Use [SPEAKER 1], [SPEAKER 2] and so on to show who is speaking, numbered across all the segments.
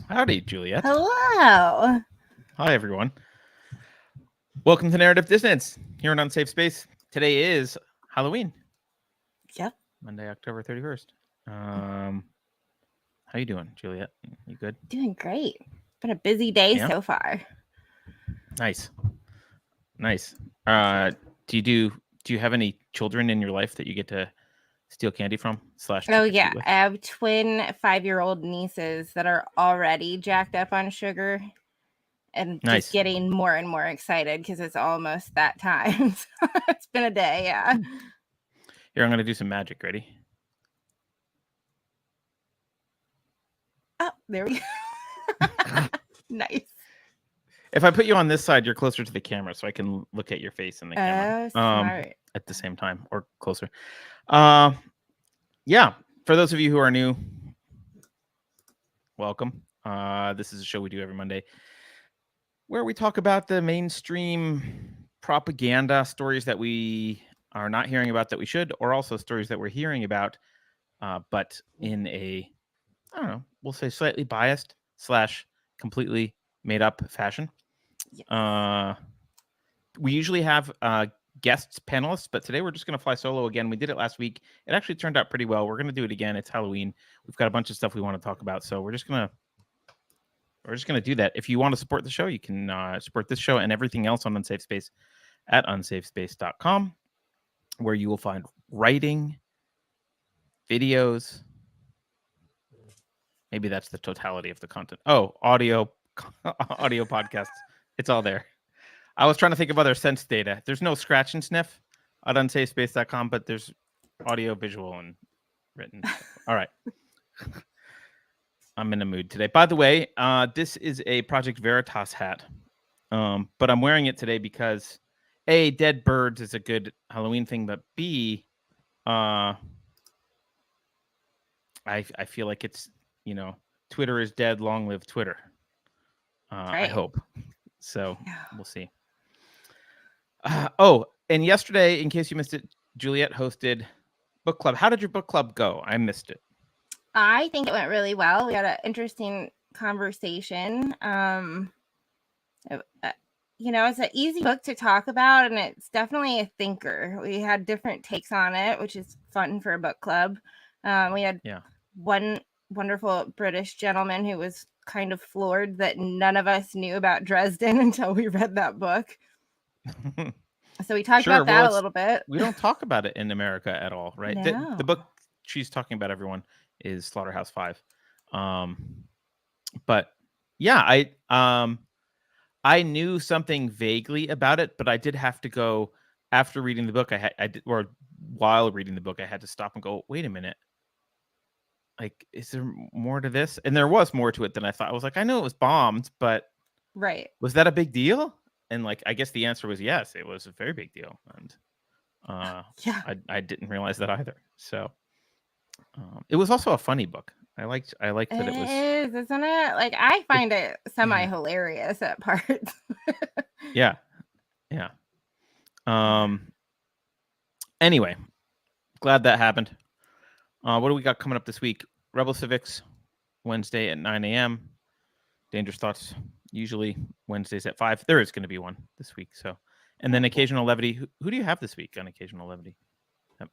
[SPEAKER 1] Howdy, Juliet.
[SPEAKER 2] Hello.
[SPEAKER 1] Hi, everyone. Welcome to Narrative Dissonance here on Unsafe Space. Today is Halloween.
[SPEAKER 2] Yep.
[SPEAKER 1] Monday, October 31st. How you doing, Juliet? You good?
[SPEAKER 2] Doing great. Been a busy day
[SPEAKER 1] Yeah?
[SPEAKER 2] so far.
[SPEAKER 1] Nice. Do you have any children in your life that you get to steal candy from?
[SPEAKER 2] Oh yeah, I have twin 5-year-old nieces that are already jacked up on sugar and just getting more and more excited because it's almost that time. So it's been a day, yeah.
[SPEAKER 1] Here, I'm gonna do some magic. Ready?
[SPEAKER 2] Oh, there we go. Nice.
[SPEAKER 1] If I put you on this side, you're closer to the camera, so I can look at your face in the camera.
[SPEAKER 2] Smart.
[SPEAKER 1] At the same time, or closer. Yeah. For those of you who are new, welcome. This is a show we do every Monday where we talk about the mainstream propaganda stories that we are not hearing about that we should, or also stories that we're hearing about, but in a, I don't know, we'll say slightly biased / completely made up fashion. Yes. We usually have guests, panelists, but today we're just going to fly solo again. We did it last week. It actually turned out pretty well. We're going to do it again. It's Halloween. We've got a bunch of stuff we want to talk about, so we're just going to do that. If you want to support the show, you can support this show and everything else on Unsafe Space at unsafespace.com, where you will find writing, videos. Maybe that's the totality of the content. Oh, audio podcasts. It's all there. I was trying to think of other sense data. There's no scratch and sniff at unsafespace.com, but there's audio, visual, and written. All right. I'm in a mood today. By the way, this is a Project Veritas hat, but I'm wearing it today because A, dead birds is a good Halloween thing, but B, I feel like it's, Twitter is dead, long live Twitter. Right. I hope. So we'll see. And yesterday, in case you missed it, Juliet hosted book club. How did your book club go? I missed it.
[SPEAKER 2] I think it went really well. We had an interesting conversation. It's an easy book to talk about, and it's definitely a thinker. We had different takes on it, which is fun for a book club. We had one wonderful British gentleman who was kind of floored that none of us knew about Dresden until we read that book. So we talked about that a little bit.
[SPEAKER 1] We don't talk about it in America at all, right?
[SPEAKER 2] No.
[SPEAKER 1] The book she's talking about, everyone, is Slaughterhouse 5. But yeah, I knew something vaguely about it, but I did have to go after reading the book. While reading the book, I had to stop and go, wait a minute. Like, is there more to this? And there was more to it than I thought. I was like, I know it was bombed, but
[SPEAKER 2] right.
[SPEAKER 1] Was that a big deal? And I guess the answer was yes, it was a very big deal. And I didn't realize that either. So it was also a funny book. I liked that it was.
[SPEAKER 2] It is, isn't it? Like, I find it semi-hilarious at parts.
[SPEAKER 1] Yeah. Anyway, glad that happened. What do we got coming up this week? Rebel Civics, Wednesday at 9 a.m. Dangerous Thoughts, usually Wednesdays at 5. There is going to be one this week. So, and then Occasional Levity. Who do you have this week on Occasional Levity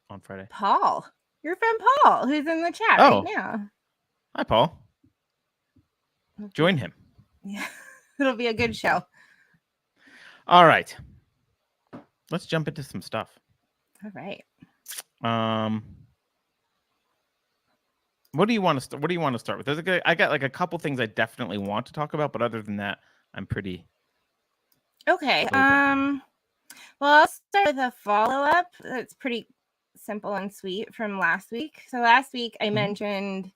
[SPEAKER 1] on Friday?
[SPEAKER 2] Paul. Your friend Paul, who's in the chat right now.
[SPEAKER 1] Hi, Paul. Join him.
[SPEAKER 2] Yeah, it'll be a good show.
[SPEAKER 1] All right. Let's jump into some stuff.
[SPEAKER 2] All right.
[SPEAKER 1] What do you want to start with? I got a couple things I definitely want to talk about, but other than that, I'm pretty
[SPEAKER 2] okay.
[SPEAKER 1] open.
[SPEAKER 2] Well, I'll start with a follow-up. That's pretty simple and sweet from last week. So last week I mentioned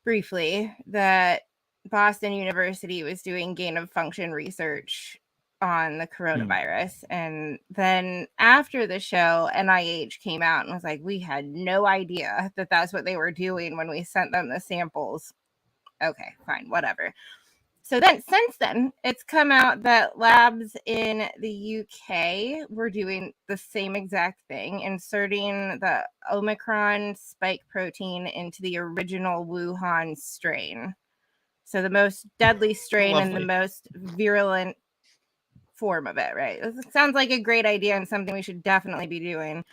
[SPEAKER 2] briefly that Boston University was doing gain of function research on the coronavirus. And then after the show, NIH came out and was like, we had no idea that that's what they were doing when we sent them the samples. Okay, fine, whatever. So then, since then, it's come out that labs in the UK were doing the same exact thing, inserting the Omicron spike protein into the original Wuhan strain. So the most deadly strain and the most virulent form of it, right? It sounds like a great idea and something we should definitely be doing.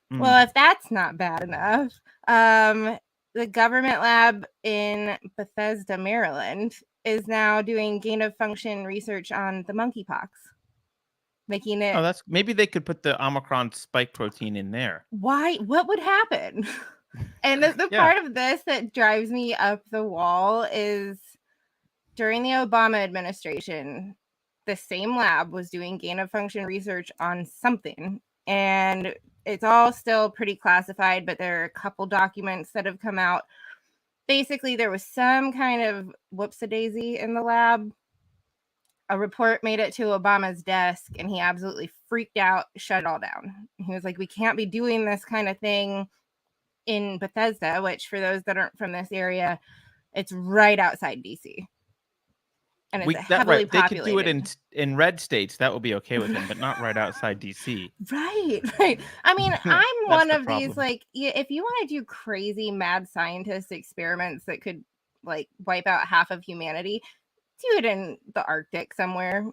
[SPEAKER 2] Well, if that's not bad enough, the government lab in Bethesda, Maryland, is now doing gain of function research on the monkeypox, making it.
[SPEAKER 1] Oh, that's maybe they could put the Omicron spike protein in there.
[SPEAKER 2] Why? What would happen? And the part of this that drives me up the wall is during the Obama administration, the same lab was doing gain of function research on something, and it's all still pretty classified, but there are a couple documents that have come out. Basically, there was some kind of whoops-a-daisy in the lab. A report made it to Obama's desk, and he absolutely freaked out, shut it all down. He was like, we can't be doing this kind of thing in Bethesda, which for those that aren't from this area, it's right outside DC. And it's heavily populated.
[SPEAKER 1] They could do it in red states. That would be okay with him, but not right outside DC.
[SPEAKER 2] Right. I mean, I'm one of these, like, if you want to do crazy mad scientist experiments that could, like, wipe out half of humanity, do it in the Arctic somewhere.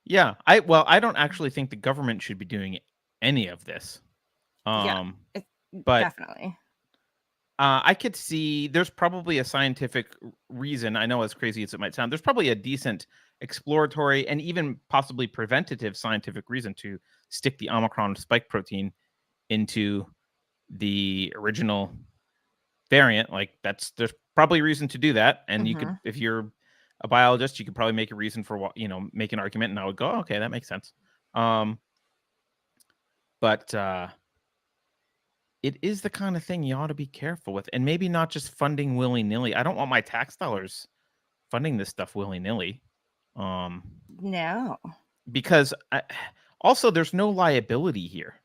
[SPEAKER 1] Yeah. I don't actually think the government should be doing any of this.
[SPEAKER 2] But definitely.
[SPEAKER 1] I could see there's probably a scientific reason. I know as crazy as it might sound, there's probably a decent exploratory and even possibly preventative scientific reason to stick the Omicron spike protein into the original variant. Like there's probably a reason to do that. And you could, if you're a biologist, you could probably make a reason for what, make an argument, and I would go, oh, okay, that makes sense. But it is the kind of thing you ought to be careful with, and maybe not just funding willy-nilly. I don't want my tax dollars funding this stuff willy-nilly.
[SPEAKER 2] No.
[SPEAKER 1] Because also there's no liability here.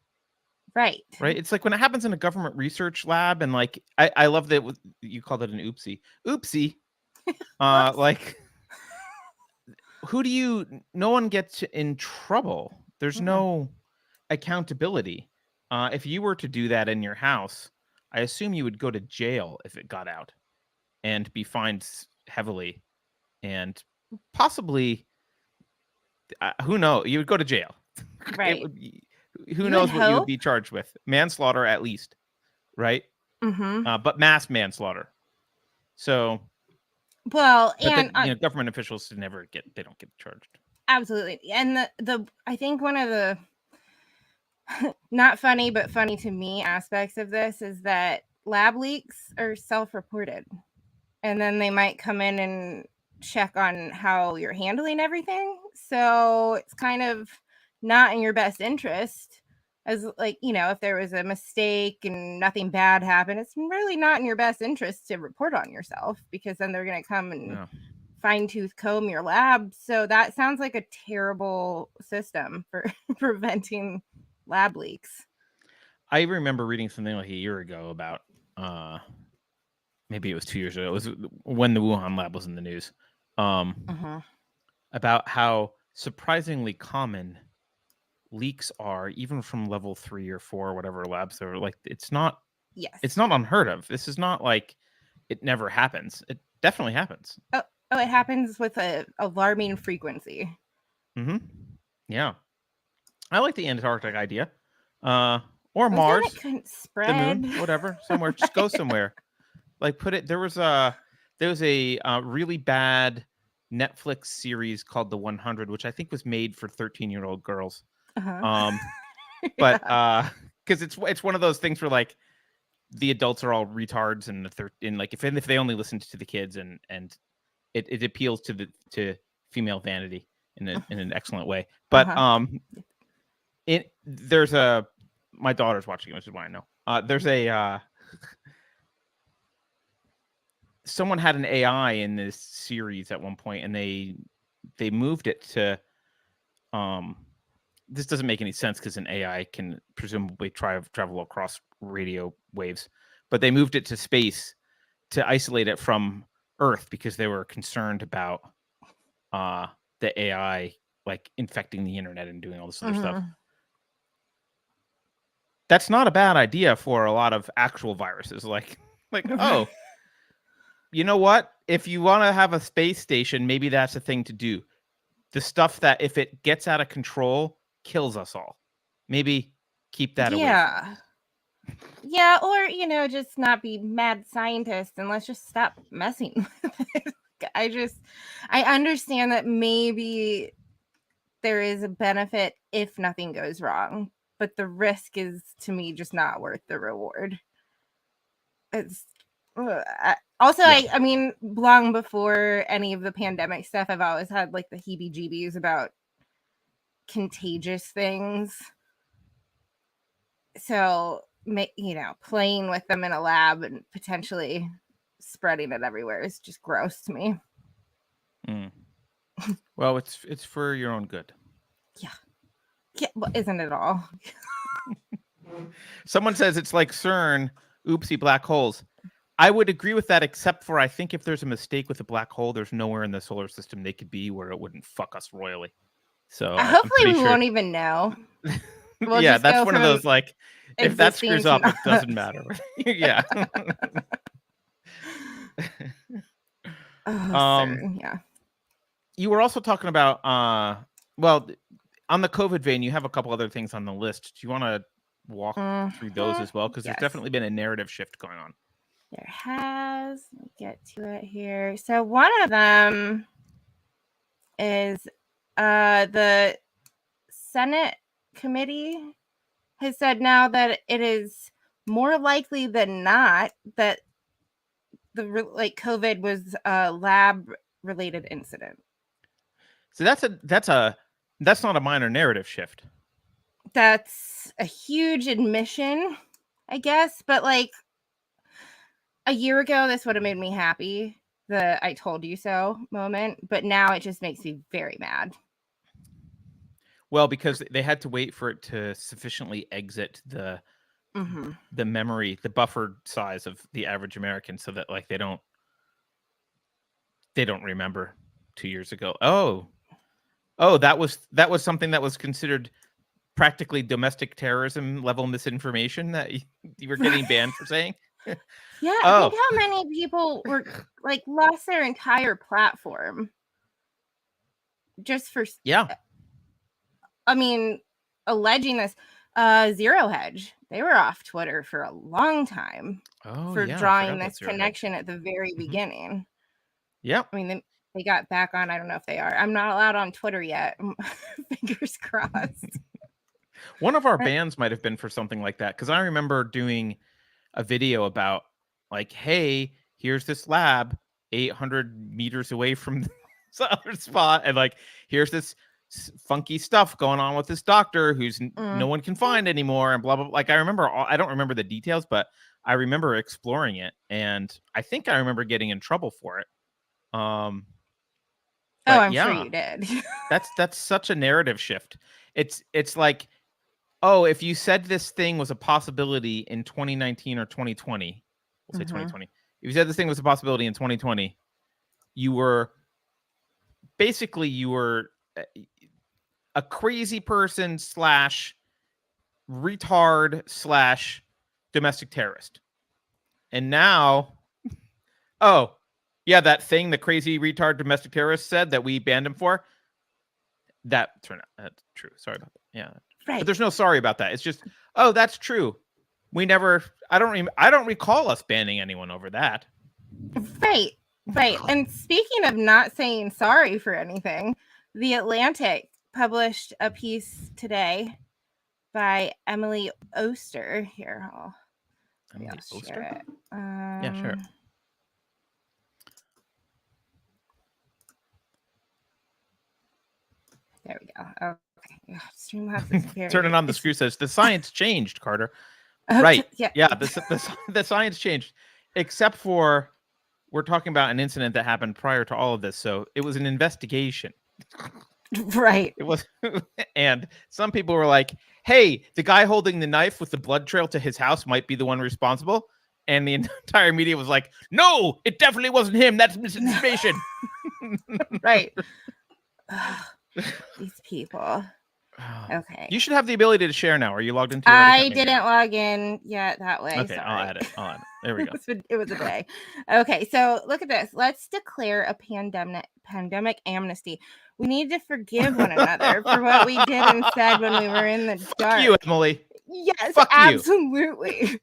[SPEAKER 2] Right.
[SPEAKER 1] It's like when it happens in a government research lab, and like I love that you called it an oopsie. Like no one gets in trouble. There's no accountability. If you were to do that in your house, I assume you would go to jail if it got out and be fined heavily, and possibly, who knows? You would go to jail.
[SPEAKER 2] Right.
[SPEAKER 1] Who knows what you would be charged with? Manslaughter, at least, right? But mass manslaughter. So,
[SPEAKER 2] well,
[SPEAKER 1] and then, government officials they don't get charged.
[SPEAKER 2] Absolutely, and I think one of the not funny, but funny to me aspects of this is that lab leaks are self-reported, and then they might come in and check on how you're handling everything. So it's kind of not in your best interest, as like, if there was a mistake and nothing bad happened, it's really not in your best interest to report on yourself, because then they're going to come and fine-tooth comb your lab. So that sounds like a terrible system for preventing lab leaks.
[SPEAKER 1] I remember reading something like a year ago about maybe it was 2 years ago. It was when the Wuhan lab was in the news. About how surprisingly common leaks are, even from level 3 or 4 or whatever labs are. Like it's not unheard of. This is not like it never happens. It definitely happens.
[SPEAKER 2] Oh, it happens with an alarming frequency.
[SPEAKER 1] Yeah. I like the Antarctic idea. Or Mars,
[SPEAKER 2] it couldn't spread.
[SPEAKER 1] The moon, whatever, somewhere. Just go somewhere. Like put it. There was a really bad Netflix series called The 100, which I think was made for 13-year-old girls. But because it's one of those things where like the adults are all retards, and if they only listened to the kids, and it appeals to female vanity in an excellent way. But there's my daughter's watching it, which is why I know. There's a someone had an AI in this series at one point, and they moved it to this doesn't make any sense because an AI can presumably travel across radio waves, but they moved it to space to isolate it from Earth because they were concerned about the AI like infecting the internet and doing all this other stuff. That's not a bad idea for a lot of actual viruses. Like oh, you know what? If you want to have a space station, maybe that's a thing to do. The stuff that if it gets out of control, kills us all. Maybe keep that away from us.
[SPEAKER 2] Yeah, or, just not be mad scientists and let's just stop messing with it. I understand that maybe there is a benefit if nothing goes wrong, but the risk is, to me, just not worth the reward. It's also, I mean, long before any of the pandemic stuff, I've always had like the heebie-jeebies about contagious things. So, playing with them in a lab and potentially spreading it everywhere is just gross to me.
[SPEAKER 1] Well, it's for your own good.
[SPEAKER 2] Yeah, well, isn't it all?
[SPEAKER 1] Someone says it's like CERN, oopsie black holes. I would agree with that, except for I think if there's a mistake with a black hole, there's nowhere in the solar system they could be where it wouldn't fuck us royally. So
[SPEAKER 2] hopefully we won't even know.
[SPEAKER 1] We'll that's one of those like, if that screws up, it doesn't matter. Yeah.
[SPEAKER 2] Yeah.
[SPEAKER 1] You were also talking about well, on the COVID vein, you have a couple other things on the list. Do you want to walk through those as well? Because there's definitely been a narrative shift going on.
[SPEAKER 2] There has. Let me get to it here. So one of them is the Senate committee has said now that it is more likely than not that the COVID was a lab related incident.
[SPEAKER 1] So that's not a minor narrative shift.
[SPEAKER 2] That's a huge admission, I guess, but like a year ago this would have made me happy, the I told you so moment, but now it just makes me very mad.
[SPEAKER 1] Well, because they had to wait for it to sufficiently exit the memory, the buffer size of the average American, so that like they don't remember 2 years ago. Oh, that was something that was considered practically domestic terrorism level misinformation that you were getting banned for saying.
[SPEAKER 2] Yeah, think how many people were like lost their entire platform just for I mean, alleging this. Zero Hedge, they were off Twitter for a long time for drawing this connection at the very beginning.
[SPEAKER 1] Yep.
[SPEAKER 2] I mean, they got back on. I don't know if they are. I'm not allowed on Twitter yet. Fingers crossed.
[SPEAKER 1] One of our bans might have been for something like that, because I remember doing a video about like, hey, here's this lab 800 meters away from this other spot, and like, here's this funky stuff going on with this doctor who's no one can find anymore, and blah blah. Like, I don't remember the details, but I remember exploring it, and I think I remember getting in trouble for it. I'm
[SPEAKER 2] sure you did.
[SPEAKER 1] that's such a narrative shift. It's like, oh, if you said this thing was a possibility in 2019 or 2020, we'll say 2020. If you said this thing was a possibility in 2020, you were a crazy person / retard / domestic terrorist. And now, oh, yeah, that thing the crazy retard domestic terrorist said that we banned him for, that turned out that's true. Sorry about that. Yeah. Right. But there's no sorry about that. It's just, oh, that's true. I don't recall us banning anyone over that.
[SPEAKER 2] Right. And speaking of not saying sorry for anything, The Atlantic published a piece today by Emily Oster. Here,
[SPEAKER 1] Emily Oster? Yeah, sure.
[SPEAKER 2] There we go. Okay. Streamlabs is very
[SPEAKER 1] Turning on the screw says the science changed, Carter. Right. Yeah. The science changed, except for we're talking about an incident that happened prior to all of this. So it was an investigation.
[SPEAKER 2] Right.
[SPEAKER 1] It was, and some people were like, hey, the guy holding the knife with the blood trail to his house might be the one responsible. And the entire media was like, no, it definitely wasn't him. That's misinformation.
[SPEAKER 2] Right. These people. Okay.
[SPEAKER 1] You should have the ability to share now. Are you logged into?
[SPEAKER 2] I didn't log in yet that way.
[SPEAKER 1] Okay,
[SPEAKER 2] sorry.
[SPEAKER 1] I'll add it. There we go.
[SPEAKER 2] It was a day. Okay, so look at this. Let's declare a pandemic amnesty. We need to forgive one another for what we did and said when we were in the dark.
[SPEAKER 1] Fuck you, Emily.
[SPEAKER 2] Yes,
[SPEAKER 1] Fuck
[SPEAKER 2] absolutely.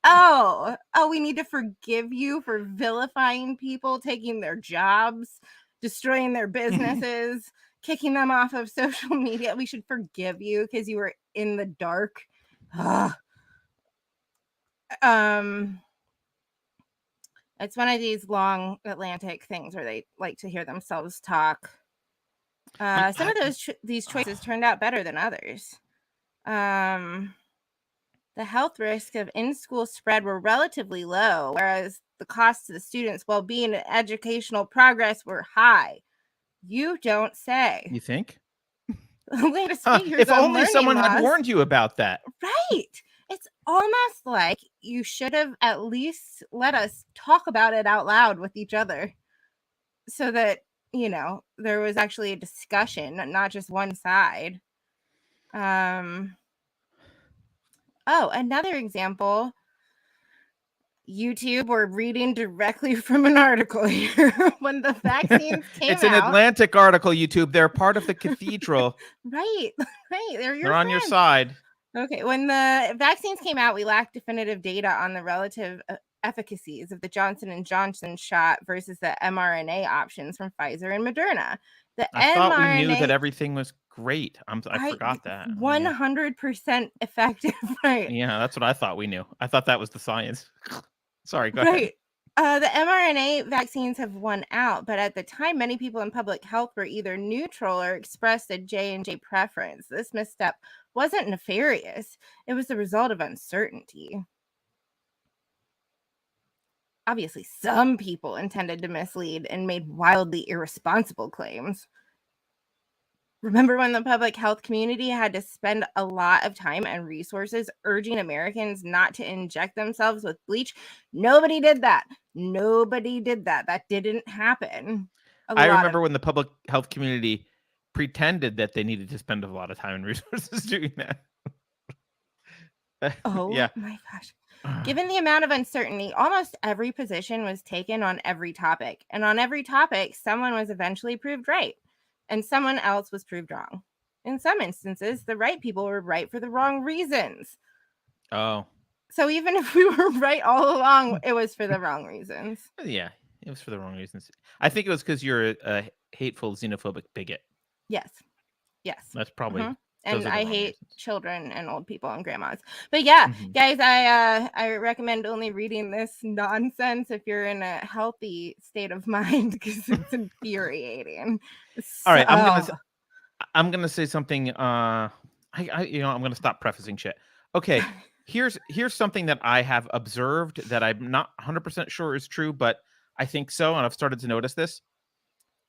[SPEAKER 2] Oh, we need to forgive you for vilifying people, taking their jobs, destroying their businesses, kicking them off of social media. We should forgive you because you were in the dark. It's one of these long Atlantic things where they like to hear themselves talk. Some of these choices turned out better than others. The health risks of in-school spread were relatively low, whereas the costs to the students' well-being and educational progress were high. You don't say.
[SPEAKER 1] You think?
[SPEAKER 2] Latest figures
[SPEAKER 1] if
[SPEAKER 2] on
[SPEAKER 1] only someone
[SPEAKER 2] laws,
[SPEAKER 1] had warned you about that.
[SPEAKER 2] Right. It's almost like you should have at least let us talk about it out loud with each other so that, there was actually a discussion, not just one side. Another example. YouTube, we're reading directly from an article here. When the vaccines came out.
[SPEAKER 1] It's an Atlantic article, YouTube. They're part of the cathedral.
[SPEAKER 2] Right.
[SPEAKER 1] They're on your side.
[SPEAKER 2] Okay. When the vaccines came out, we lacked definitive data on the relative efficacies of the Johnson & Johnson shot versus the mRNA options from Pfizer and Moderna.
[SPEAKER 1] I thought we knew that everything was great. I forgot that.
[SPEAKER 2] 100% effective, right?
[SPEAKER 1] Yeah, that's what I thought we knew. I thought that was the science. Sorry, go
[SPEAKER 2] ahead. The mRNA vaccines have won out, but at the time, many people in public health were either neutral or expressed a J&J preference. This misstep wasn't nefarious. It was the result of uncertainty. Obviously, some people intended to mislead and made wildly irresponsible claims. Remember when the public health community had to spend a lot of time and resources urging Americans not to inject themselves with bleach? Nobody did that. That didn't happen.
[SPEAKER 1] I remember when the public health community pretended that they needed to spend a lot of time and resources doing that.
[SPEAKER 2] Yeah. My gosh. Given the amount of uncertainty, almost every position was taken on every topic. And on every topic, someone was eventually proved right. And someone else was proved wrong. In some instances, the right people were right for the wrong reasons.
[SPEAKER 1] Oh.
[SPEAKER 2] So even if we were right all along, it was for the wrong reasons.
[SPEAKER 1] Yeah, it was for the wrong reasons. I think it was because you're a hateful, xenophobic bigot.
[SPEAKER 2] Yes.
[SPEAKER 1] That's probably...
[SPEAKER 2] And I hate children and old people and grandmas. But yeah, guys, I recommend only reading this nonsense if you're in a healthy state of mind because it's infuriating.
[SPEAKER 1] All right, I'm gonna say something. I'm gonna stop prefacing shit. Okay, here's something that I have observed that I'm not 100% sure is true, but I think so, and I've started to notice this.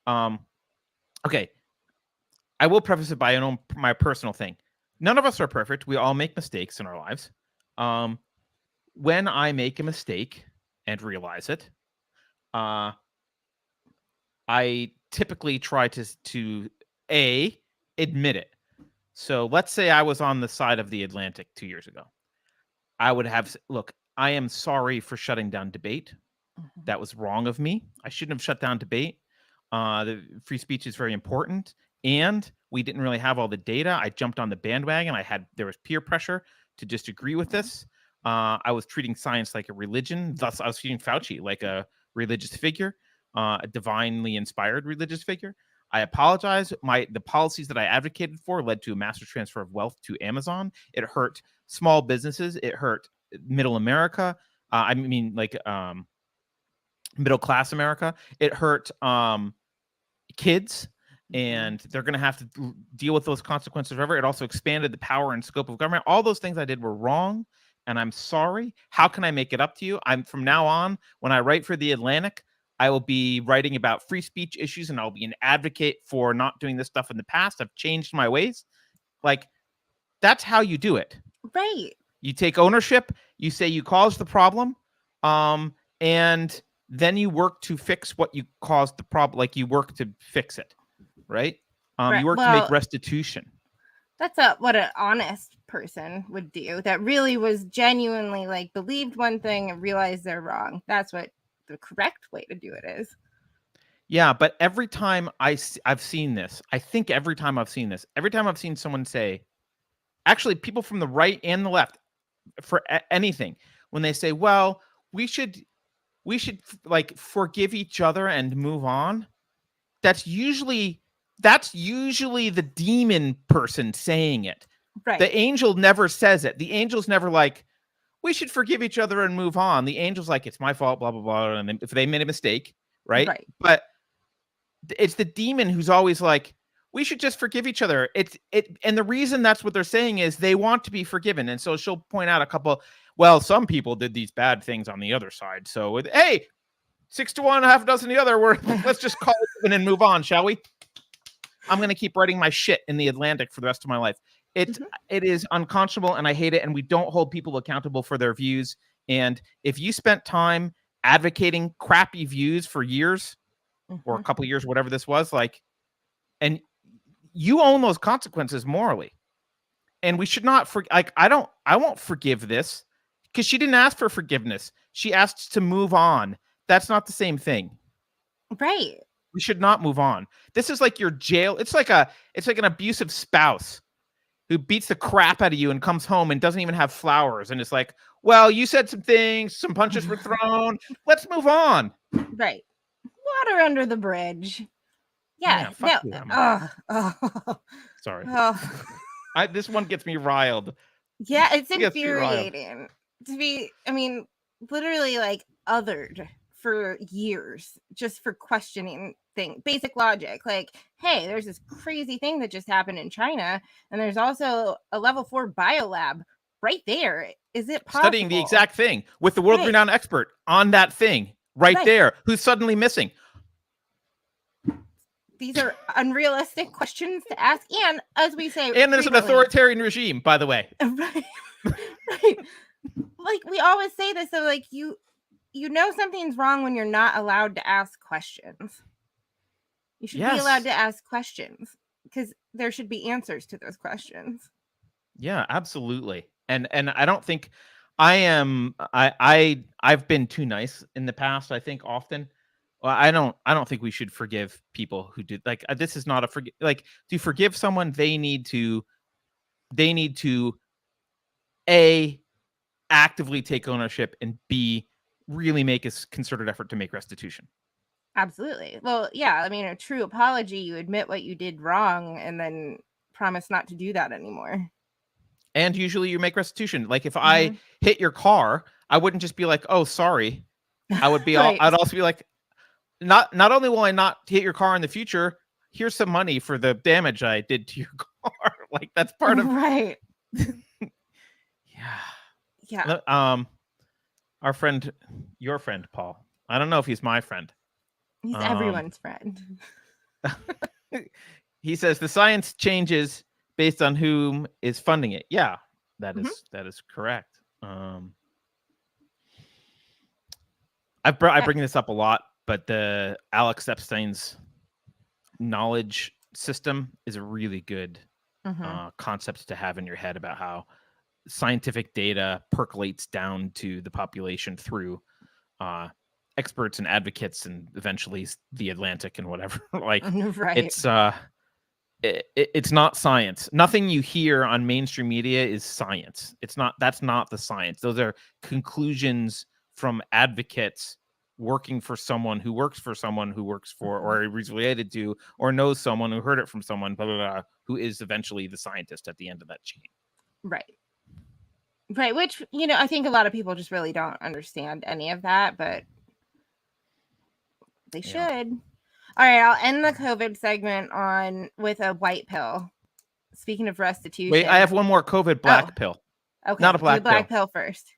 [SPEAKER 1] Okay. I will preface it by my personal thing. None of us are perfect. We all make mistakes in our lives. When I make a mistake and realize it, I typically try to admit it. So let's say I was on the side of the Atlantic 2 years ago. I would have, look, I am sorry for shutting down debate. That was wrong of me. I shouldn't have shut down debate. The free speech is very important. And we didn't really have all the data. I jumped on the bandwagon. There was peer pressure to disagree with this. I was treating science like a religion. Thus, I was treating Fauci like a religious figure, a divinely inspired religious figure. I apologize. The policies that I advocated for led to a massive transfer of wealth to Amazon. It hurt small businesses. It hurt middle America. Middle class America. It hurt kids. And they're going to have to deal with those consequences forever. It also expanded the power and scope of government. All those things I did were wrong. and I'm sorry. How can I make it up to you? I'm from now on, when I write for The Atlantic, I will be writing about free speech issues, and I'll be an advocate for not doing this stuff in the past. I've changed my ways. Like, that's how you do it.
[SPEAKER 2] Right.
[SPEAKER 1] You take ownership. You say you caused the problem, and then you work to fix what you caused the problem. Like, you work to fix it, right? You work to make restitution.
[SPEAKER 2] That's what an honest person would do, that really was genuinely like believed one thing and realized they're wrong. That's what the correct way to do it is.
[SPEAKER 1] Yeah, but every time I've seen this, I think every time I've seen someone say, actually people from the right and the left, for anything, when they say, well, we should like forgive each other and move on, that's usually the demon person saying it.
[SPEAKER 2] Right.
[SPEAKER 1] The angel never says it. The angel's never like, we should forgive each other and move on. The angel's like, it's my fault, blah, blah, blah. And if they made a mistake, right? But it's the demon who's always like, we should just forgive each other. And the reason that's what they're saying is they want to be forgiven. And so she'll point out a couple, well, some people did these bad things on the other side. So, hey, 6 to 1, half a dozen the other. Let's just call it even and move on, shall we? I'm going to keep writing my shit in The Atlantic for the rest of my life. It is unconscionable, and I hate it. And we don't hold people accountable for their views. And if you spent time advocating crappy views for years or a couple years, whatever this was, like, and you own those consequences morally. And we should not I won't forgive this, because she didn't ask for forgiveness. She asked to move on. That's not the same thing.
[SPEAKER 2] Right.
[SPEAKER 1] We should not move on. This is like your jail. It's like an abusive spouse who beats the crap out of you and comes home and doesn't even have flowers. And it's like, well, you said some things, some punches were thrown. Let's move on.
[SPEAKER 2] Right. Water under the bridge. Yeah.
[SPEAKER 1] Fuck you, sorry. This one gets me riled.
[SPEAKER 2] Yeah, it's infuriating to be, literally like othered for years just for questioning things, basic logic. Like, hey, there's this crazy thing that just happened in China, and there's also a level 4 biolab right there. Is it possible?
[SPEAKER 1] Studying the exact thing with the world-renowned expert on that thing right there, who's suddenly missing.
[SPEAKER 2] These are unrealistic questions to ask, and as we say,
[SPEAKER 1] and there's an authoritarian regime, by the way.
[SPEAKER 2] Right. Like, we always say this, so like you know something's wrong when you're not allowed to ask questions. You should be allowed to ask questions, because there should be answers to those questions.
[SPEAKER 1] Yeah, absolutely. And I don't think I've been too nice in the past. I think often. Well, I don't think we should forgive people who did, like, this is not to forgive someone. They need to A, actively take ownership, and B, really make a concerted effort to make restitution.
[SPEAKER 2] Absolutely. Well, yeah, a true apology, you admit what you did wrong and then promise not to do that anymore.
[SPEAKER 1] And usually you make restitution. Like, if I hit your car, I wouldn't just be like, oh, sorry. I would be I'd also be like, not only will I not hit your car in the future, here's some money for the damage I did to your car. Like, that's part of
[SPEAKER 2] right.
[SPEAKER 1] Yeah. Our friend, your friend, Paul. I don't know if he's my friend.
[SPEAKER 2] He's everyone's friend.
[SPEAKER 1] He says the science changes based on whom is funding it. Yeah, that is correct. I bring this up a lot, but the Alex Epstein's knowledge system is a really good concept to have in your head about how scientific data percolates down to the population through experts and advocates, and eventually The Atlantic and whatever. Like, it's not science. Nothing you hear on mainstream media is science. That's not the science. Those are conclusions from advocates working for someone who works for someone who works for, or is related to, or knows someone who heard it from someone, blah, blah, blah, who is eventually the scientist at the end of that chain.
[SPEAKER 2] Right. Which, I think a lot of people just really don't understand any of that, but they should. All right, I'll end the COVID segment with a white pill. Speaking of restitution.
[SPEAKER 1] Wait, I have one more COVID black pill.
[SPEAKER 2] Okay,
[SPEAKER 1] Not a black
[SPEAKER 2] do black
[SPEAKER 1] pill.
[SPEAKER 2] pill first.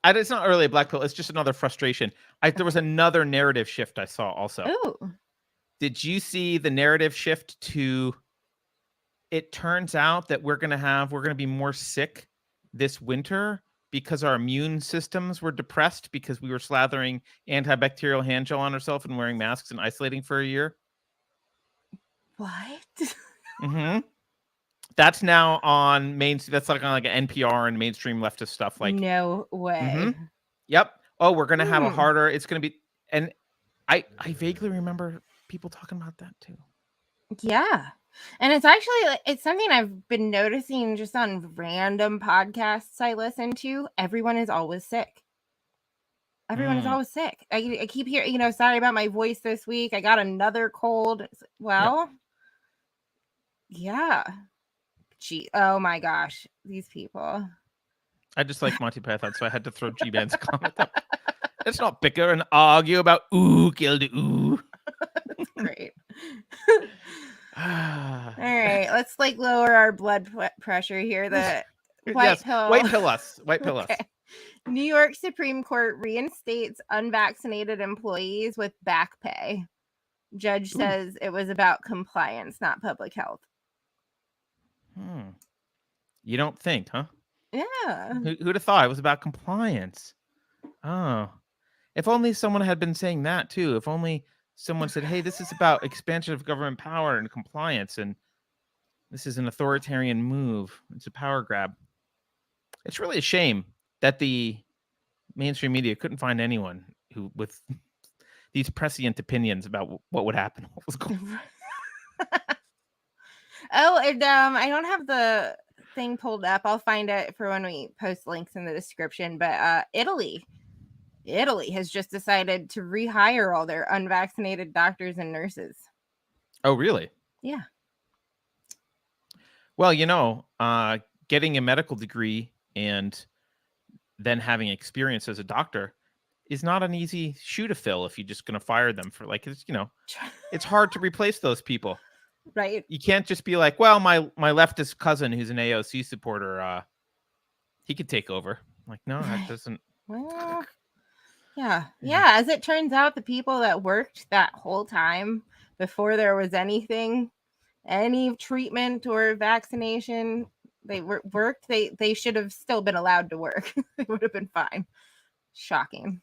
[SPEAKER 1] It's not really a black pill. It's just another frustration. There was another narrative shift I saw also.
[SPEAKER 2] Ooh.
[SPEAKER 1] Did you see the narrative shift to? It turns out that we're going to be more sick this winter because our immune systems were depressed because we were slathering antibacterial hand gel on ourselves and wearing masks and isolating for a year.
[SPEAKER 2] What?
[SPEAKER 1] Mm-hmm. That's now on that's like on like an NPR and mainstream leftist stuff. Like,
[SPEAKER 2] no way.
[SPEAKER 1] Mm-hmm. Yep. Oh, we're gonna have a harder. It's gonna be, and I vaguely remember people talking about that too.
[SPEAKER 2] Yeah. And it's actually, it's something I've been noticing just on random podcasts I listen to. Everyone is always sick. Everyone is always sick. I keep hearing, sorry about my voice this week. I got another cold. Well, yeah. Gee, oh my gosh. These people.
[SPEAKER 1] I just like Monty Python, so I had to throw G-Man's comment up. Let's not bicker and argue about ooh killed ooh.
[SPEAKER 2] That's great. All right, let's lower our blood pressure here. The white pill.
[SPEAKER 1] White pill us. White pill us.
[SPEAKER 2] New York Supreme Court reinstates unvaccinated employees with back pay. Judge says it was about compliance, not public health.
[SPEAKER 1] You don't think, huh?
[SPEAKER 2] Yeah.
[SPEAKER 1] Who'd have thought it was about compliance? Oh, if only someone had been saying that too. If only someone said, hey, this is about expansion of government power and compliance, and this is an authoritarian move. It's a power grab. It's really a shame that the mainstream media couldn't find anyone who with these prescient opinions about what would happen. What was going on.
[SPEAKER 2] Oh, and I don't have the thing pulled up. I'll find it for when we post links in the description. But Italy has just decided to rehire all their unvaccinated doctors and nurses.
[SPEAKER 1] Oh, really?
[SPEAKER 2] Yeah.
[SPEAKER 1] Well, getting a medical degree and then having experience as a doctor is not an easy shoe to fill if you're just going to fire them for it's hard to replace those people.
[SPEAKER 2] Right.
[SPEAKER 1] You can't just be like, well, my leftist cousin who's an AOC supporter, he could take over. Like, no, that doesn't.
[SPEAKER 2] Well, yeah. As it turns out, the people that worked that whole time before there was any treatment or vaccination, they worked. They should have still been allowed to work. They would have been fine. Shocking.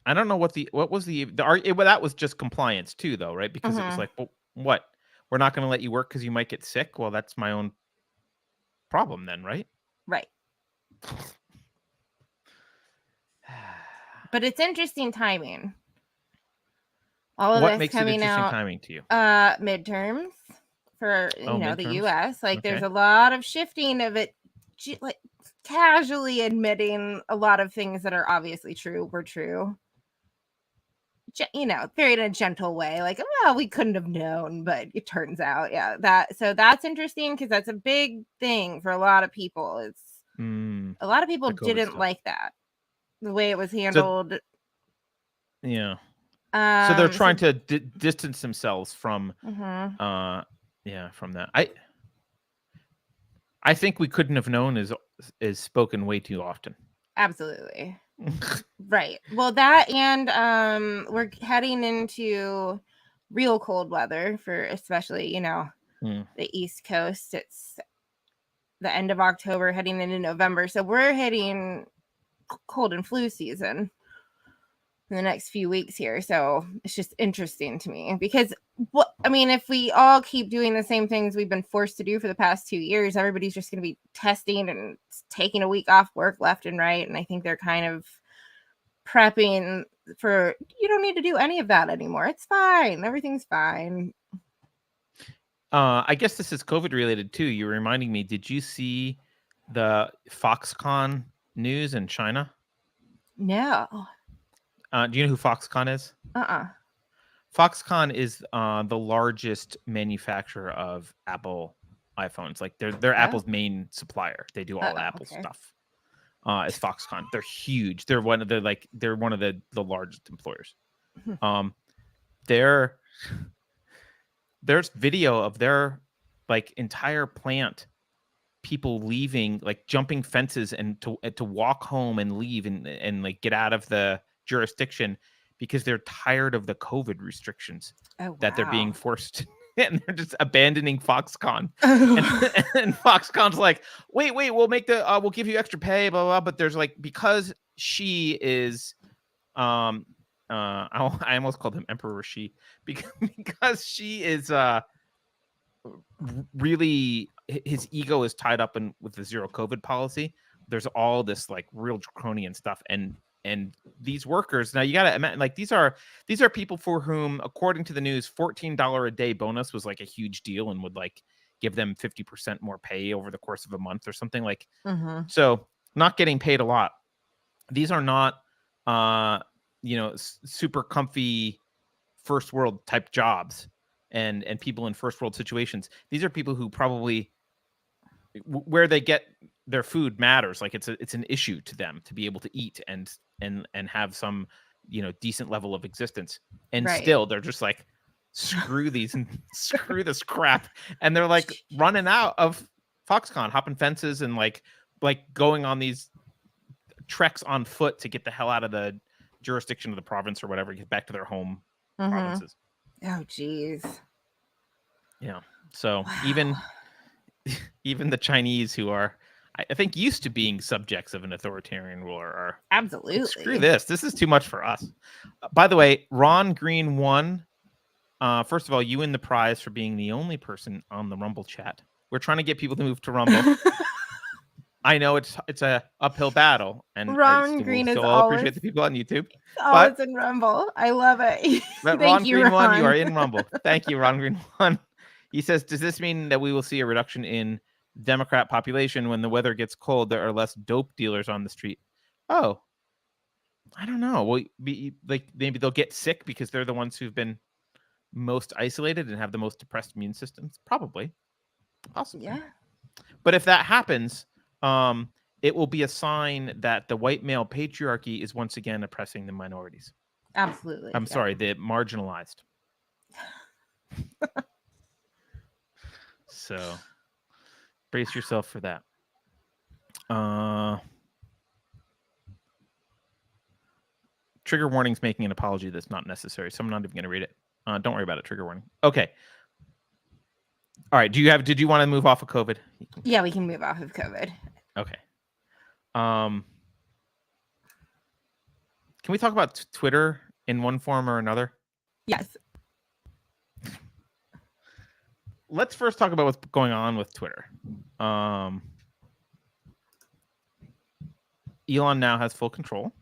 [SPEAKER 1] I don't know what was that was just compliance too, though, right? Because it was like, well, what? We're not going to let you work because you might get sick. Well, that's my own problem then, right?
[SPEAKER 2] Right. But it's interesting timing. All of
[SPEAKER 1] what
[SPEAKER 2] this
[SPEAKER 1] makes
[SPEAKER 2] coming
[SPEAKER 1] it interesting
[SPEAKER 2] out,
[SPEAKER 1] timing to you?
[SPEAKER 2] Midterms for
[SPEAKER 1] midterms?
[SPEAKER 2] The U.S. There's a lot of shifting of it, like casually admitting a lot of things that are obviously true were true. Very in a gentle way, like, well, we couldn't have known, but it turns out, that's interesting because that's a big thing for a lot of people. It's a lot of people didn't like that, the way it was handled.
[SPEAKER 1] So they're trying to distance themselves from, from that. I think we couldn't have known is spoken way too often.
[SPEAKER 2] Absolutely. Right. Well, that and we're heading into real cold weather for especially, the East Coast. It's the end of October heading into November. So we're hitting cold and flu season in the next few weeks here. So it's just interesting to me because if we all keep doing the same things we've been forced to do for the past 2 years, everybody's just going to be testing and taking a week off work left and right. And I think they're kind of prepping for, you don't need to do any of that anymore. It's fine. Everything's fine.
[SPEAKER 1] I guess this is COVID related too. You're reminding me, did you see the Foxconn news in China?
[SPEAKER 2] No.
[SPEAKER 1] Do you know who Foxconn is? Foxconn is the largest manufacturer of Apple iPhones. Like they're Apple's main supplier. They do all Apple stuff. Is Foxconn. They're huge. They're one of the largest employers. There's video of their entire plant people leaving, like jumping fences and to walk home and leave and like get out of the jurisdiction because they're tired of the COVID restrictions that they're being forced, and they're just abandoning Foxconn. And Foxconn's like, wait, we'll make we'll give you extra pay, blah, blah, blah. But there's like, because she is, I almost called him Emperor She, because she is really, his ego is tied up with the zero COVID policy. There's all this like real draconian stuff, and these workers, now you gotta imagine, like these are people for whom, according to the news, $14 a day bonus was like a huge deal and would like give them 50% more pay over the course of a month or something, like. So not getting paid a lot. These are not super comfy first world type jobs and people in first world situations. These are people who probably, where they get their food matters. Like it's an issue to them to be able to eat and have some, decent level of existence. And still they're just like, screw these and screw this crap. And they're like running out of Foxconn, hopping fences and like going on these treks on foot to get the hell out of the jurisdiction of the province or whatever, get back to their home provinces.
[SPEAKER 2] Oh, geez.
[SPEAKER 1] Yeah. So even the Chinese, who are, I think, used to being subjects of an authoritarian ruler, are
[SPEAKER 2] absolutely
[SPEAKER 1] like, screw this. This is too much for us. By the way, Ron Green won. First of all, you win the prize for being the only person on the Rumble chat. We're trying to get people to move to Rumble. I know it's a uphill battle, and
[SPEAKER 2] Ron Green is
[SPEAKER 1] always appreciate the people on YouTube.
[SPEAKER 2] Always in Rumble. I love it.
[SPEAKER 1] But Ron Green won. You are in Rumble. Thank you, Ron Green won. He says, does this mean that we will see a reduction in Democrat population when the weather gets cold? There are less dope dealers on the street. Oh, I don't know. Well, like maybe they'll get sick because they're the ones who've been most isolated and have the most depressed immune systems. Probably, possibly.
[SPEAKER 2] Yeah.
[SPEAKER 1] But if that happens, it will be a sign that the white male patriarchy is once again oppressing the minorities.
[SPEAKER 2] Absolutely.
[SPEAKER 1] I'm sorry, the marginalized. So brace yourself for that. Trigger warning's making an apology that's not necessary, so I'm not even going to read it. Don't worry about it. Trigger warning. Okay. All right. Did you want to move off of COVID?
[SPEAKER 2] Yeah, we can move off of COVID.
[SPEAKER 1] Okay. Can we talk about Twitter in one form or another?
[SPEAKER 2] Yes.
[SPEAKER 1] Let's first talk about what's going on with Twitter. Elon now has full control.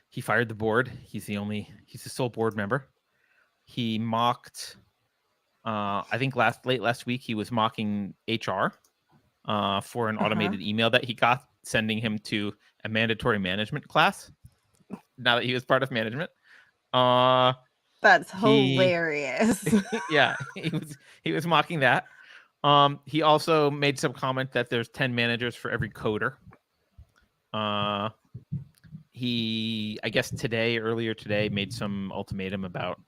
[SPEAKER 1] He fired the board. He's the sole board member. He mocked, I think late last week, he was mocking HR for an automated email that he got sending him to a mandatory management class now that he was part of management.
[SPEAKER 2] That's hilarious.
[SPEAKER 1] Yeah, he was mocking that. He also made some comment that there's 10 managers for every coder. He, I guess earlier today, made some ultimatum about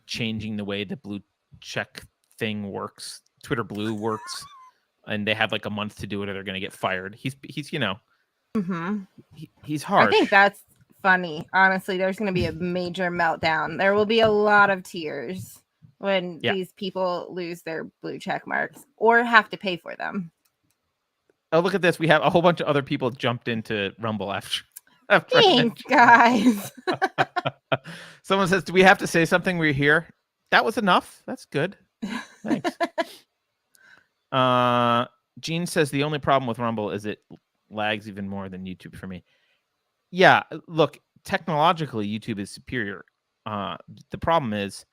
[SPEAKER 1] changing the way the blue check thing works. Twitter Blue works, and they have like a month to do it or they're going to get fired. He's he's harsh.
[SPEAKER 2] I think that's funny. Honestly, there's going to be a major meltdown. There will be a lot of tears when these people lose their blue check marks or have to pay for them.
[SPEAKER 1] Oh, look at this. We have a whole bunch of other people jumped into Rumble after.
[SPEAKER 2] Thanks, guys.
[SPEAKER 1] Someone says, do we have to say something? We're here. That was enough. That's good. Thanks. Gene says the only problem with Rumble is it lags even more than YouTube for me. Yeah, look, technologically, YouTube is superior. The problem is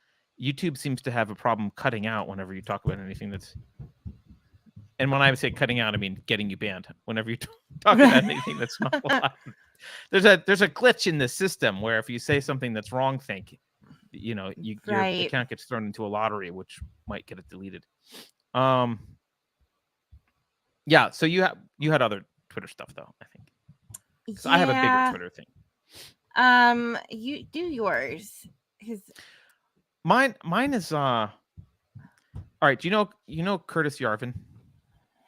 [SPEAKER 1] YouTube seems to have a problem cutting out whenever you talk about anything that's... And when I say cutting out, I mean getting you banned. Whenever you talk about anything that's not allowed. There's a glitch in the system where if you say something that's wrong, your account gets thrown into a lottery, which might get it deleted. Yeah. So you had other Twitter stuff though, I think. So I have a bigger Twitter thing.
[SPEAKER 2] You do yours.
[SPEAKER 1] Mine is All right. Do you know Curtis Yarvin?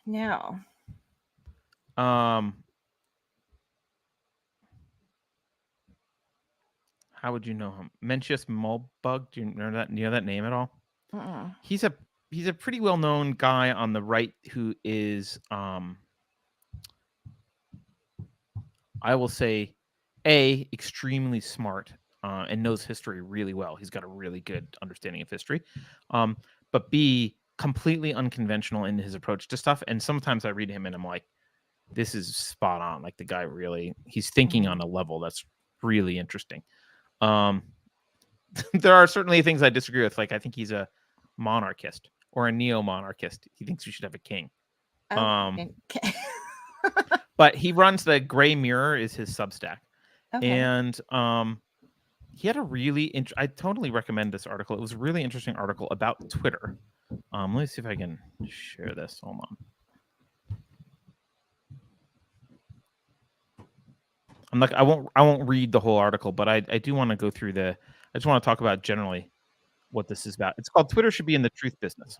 [SPEAKER 2] No.
[SPEAKER 1] How would you know him? Mencius Mulbug. Do you know that name at all?
[SPEAKER 2] Uh-uh.
[SPEAKER 1] He's a pretty well known guy on the right who is I will say extremely smart and knows history really well. He's got a really good understanding of history. But B, completely unconventional in his approach to stuff. And sometimes I read him and I'm like, this is spot on. Like the guy really, he's thinking on a level that's really interesting. There are certainly things I disagree with. Like I think he's a monarchist or a neo-monarchist. He thinks we should have a king.
[SPEAKER 2] Okay.
[SPEAKER 1] But he runs the Gray Mirror is his Substack.
[SPEAKER 2] Okay.
[SPEAKER 1] And he had a really I totally recommend this article. It was a really interesting article about Twitter. Let me see if I can share this. Hold on. I won't read the whole article, but I do want to go through I just want to talk about generally what this is about. It's called Twitter Should Be in the Truth Business.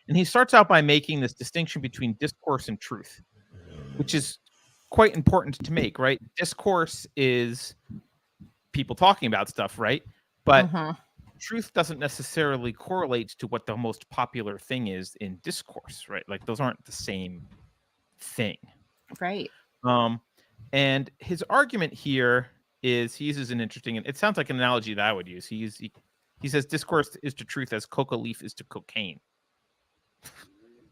[SPEAKER 1] And he starts out by making this distinction between discourse and truth, which is quite important to make, right? Discourse is people talking about stuff, right? But truth doesn't necessarily correlate to what the most popular thing is in discourse, right? Like those aren't the same thing.
[SPEAKER 2] Right.
[SPEAKER 1] And his argument here is he uses an interesting, and it sounds like an analogy that I would use. He says discourse is to truth as coca leaf is to cocaine.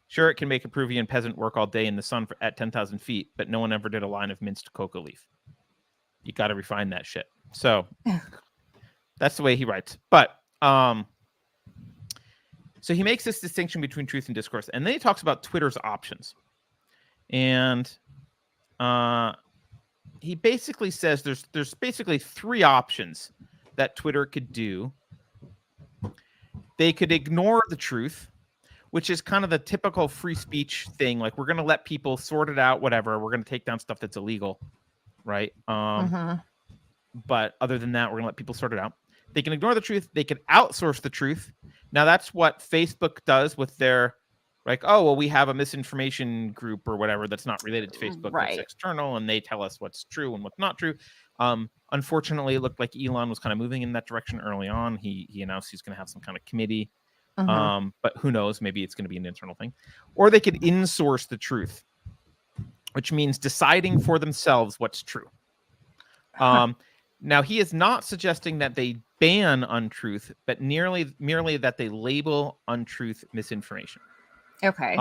[SPEAKER 1] Sure, it can make a Peruvian peasant work all day in the sun at 10,000 feet, but no one ever did a line of minced coca leaf. You got to refine that shit. So that's the way he writes. But so he makes this distinction between truth and discourse, and then he talks about Twitter's options. And he basically says there's basically three options that Twitter could do. They could ignore the truth, which is kind of the typical free speech thing. Like, we're going to let people sort it out, whatever. We're going to take down stuff that's illegal, right? But other than that, we're going to let people sort it out. They can ignore the truth. They can outsource the truth. Now, that's what Facebook does with their, like, oh, well, we have a misinformation group or whatever that's not related to Facebook,
[SPEAKER 2] right.
[SPEAKER 1] That's external, and they tell us what's true and what's not true. Unfortunately, it looked like Elon was kind of moving in that direction early on. He announced he's going to have some kind of committee. But who knows? Maybe it's going to be an internal thing. Or they could insource the truth, which means deciding for themselves what's true. Now, he is not suggesting that they ban untruth, but merely that they label untruth misinformation.
[SPEAKER 2] Okay.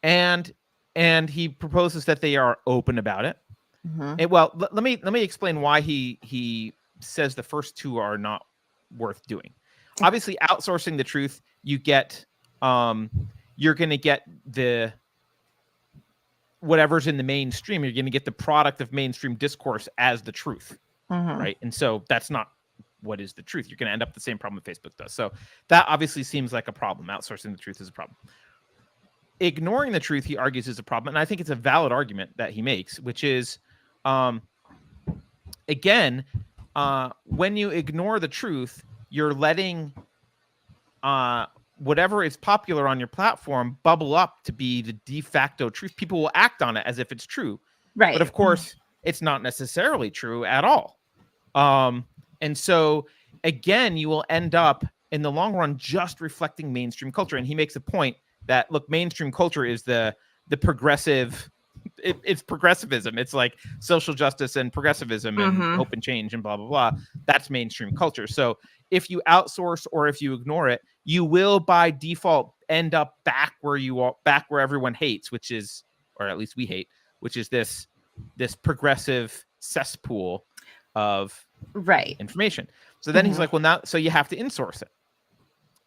[SPEAKER 1] And he proposes that they are open about it. And, well, let me explain why he says the first two are not worth doing. Obviously, outsourcing the truth, you get you're going to get the whatever's in the mainstream. You're going to get the product of mainstream discourse as the truth, right? And so that's not what is the truth. You're going to end up the same problem that Facebook does. So that obviously seems like a problem. Outsourcing the truth is a problem. Ignoring the truth, he argues, is a problem, and I think it's a valid argument that he makes, which is, again, when you ignore the truth, you're letting whatever is popular on your platform bubble up to be the de facto truth. People will act on it as if it's true.
[SPEAKER 2] Right.
[SPEAKER 1] But of course, it's not necessarily true at all. And so, again, you will end up, in the long run, just reflecting mainstream culture. And he makes a point that, look, mainstream culture is the progressive... It's progressivism. It's like social justice and progressivism and hope and change and blah, blah, blah. That's mainstream culture. So if you outsource or if you ignore it, you will by default end up back where you are, back where everyone hates, which is, or at least we hate, which is this progressive cesspool of information. So then he's like, well, now, so you have to insource it.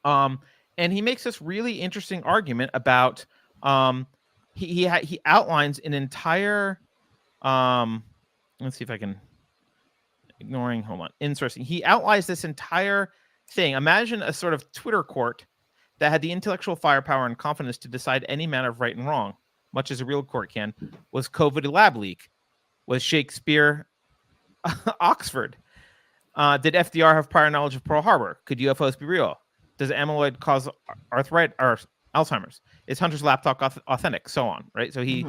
[SPEAKER 1] And he makes this really interesting argument about, he outlines an entire, let's see if I can, insourcing. He outlines this entire thing. Imagine a sort of Twitter court that had the intellectual firepower and confidence to decide any matter of right and wrong, much as a real court can. Was COVID a lab leak? Was Shakespeare Oxford? Did FDR have prior knowledge of Pearl Harbor? Could UFOs be real? Does amyloid cause arthritis or Alzheimer's? Is Hunter's laptop authentic? So on, right? So he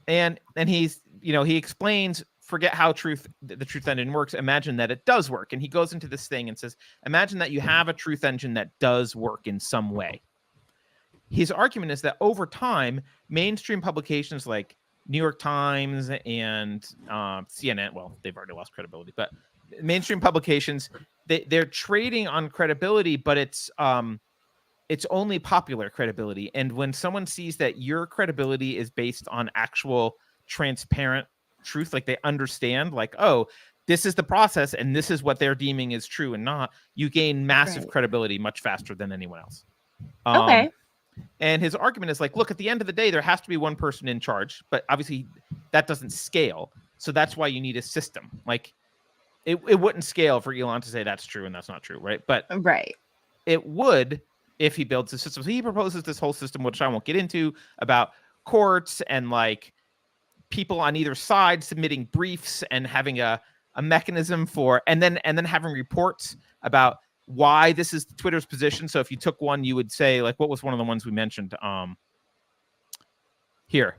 [SPEAKER 1] and he's, he explains, forget how the truth engine works. Imagine that it does work. And he goes into this thing and says, imagine that you have a truth engine that does work in some way. His argument is that over time, mainstream publications like New York Times and CNN, well, they've already lost credibility, but mainstream publications, they're trading on credibility, but it's only popular credibility. And when someone sees that your credibility is based on actual transparent truth, like they understand, like, oh, this is the process and this is what they're deeming is true and not, you gain massive credibility much faster than anyone else.
[SPEAKER 2] Okay.
[SPEAKER 1] And his argument is like, look, at the end of the day, there has to be one person in charge, but obviously that doesn't scale. So that's why you need a system. Like it wouldn't scale for Elon to say that's true and that's not true, right? But it would if he builds a system. So he proposes this whole system, which I won't get into, about courts and like people on either side submitting briefs and having a mechanism for, and then having reports about why this is Twitter's position. So if you took one, you would say, like, what was one of the ones we mentioned here?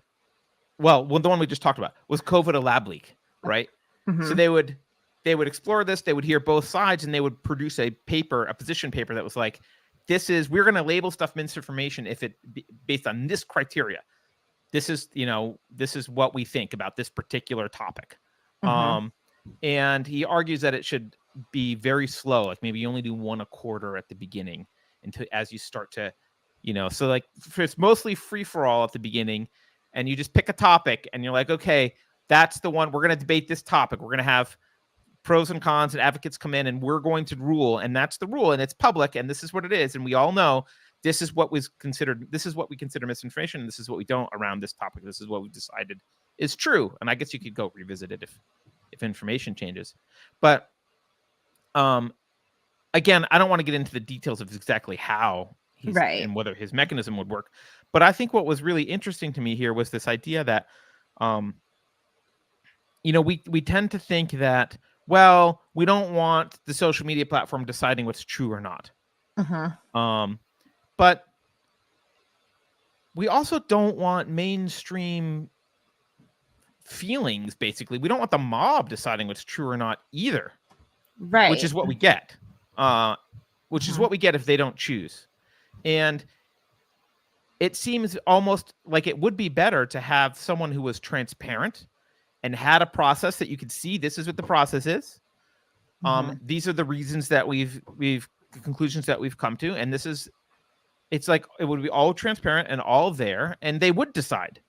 [SPEAKER 1] Well, the one we just talked about was COVID a lab leak, right? So they would explore this, they would hear both sides, and they would produce a position paper that was like, we're going to label stuff misinformation if it based on this criteria. This is what we think about this particular topic. And he argues that it should be very slow, like maybe you only do one a quarter at the beginning as you start to, so like it's mostly free for all at the beginning, and you just pick a topic and you're like, okay, that's the one we're going to debate. This topic, we're going to have pros and cons and advocates come in and we're going to rule, and that's the rule, and it's public, and this is what it is, and we all know this is what we consider misinformation, and this is what we don't around this topic. This is what we decided is true. And I guess you could go revisit it if information changes. But again, I don't want to get into the details of exactly how he's and whether his mechanism would work. But I think what was really interesting to me here was this idea that, we tend to think that, well, we don't want the social media platform deciding what's true or not. But we also don't want mainstream feelings, basically. We don't want the mob deciding what's true or not either. Right. Which is what we get. Which is what we get if they don't choose. And it seems almost like it would be better to have someone who was transparent and had a process that you could see, this is what the process is. These are the reasons that we've the conclusions that we've come to, and it's like it would be all transparent and all there, and they would decide.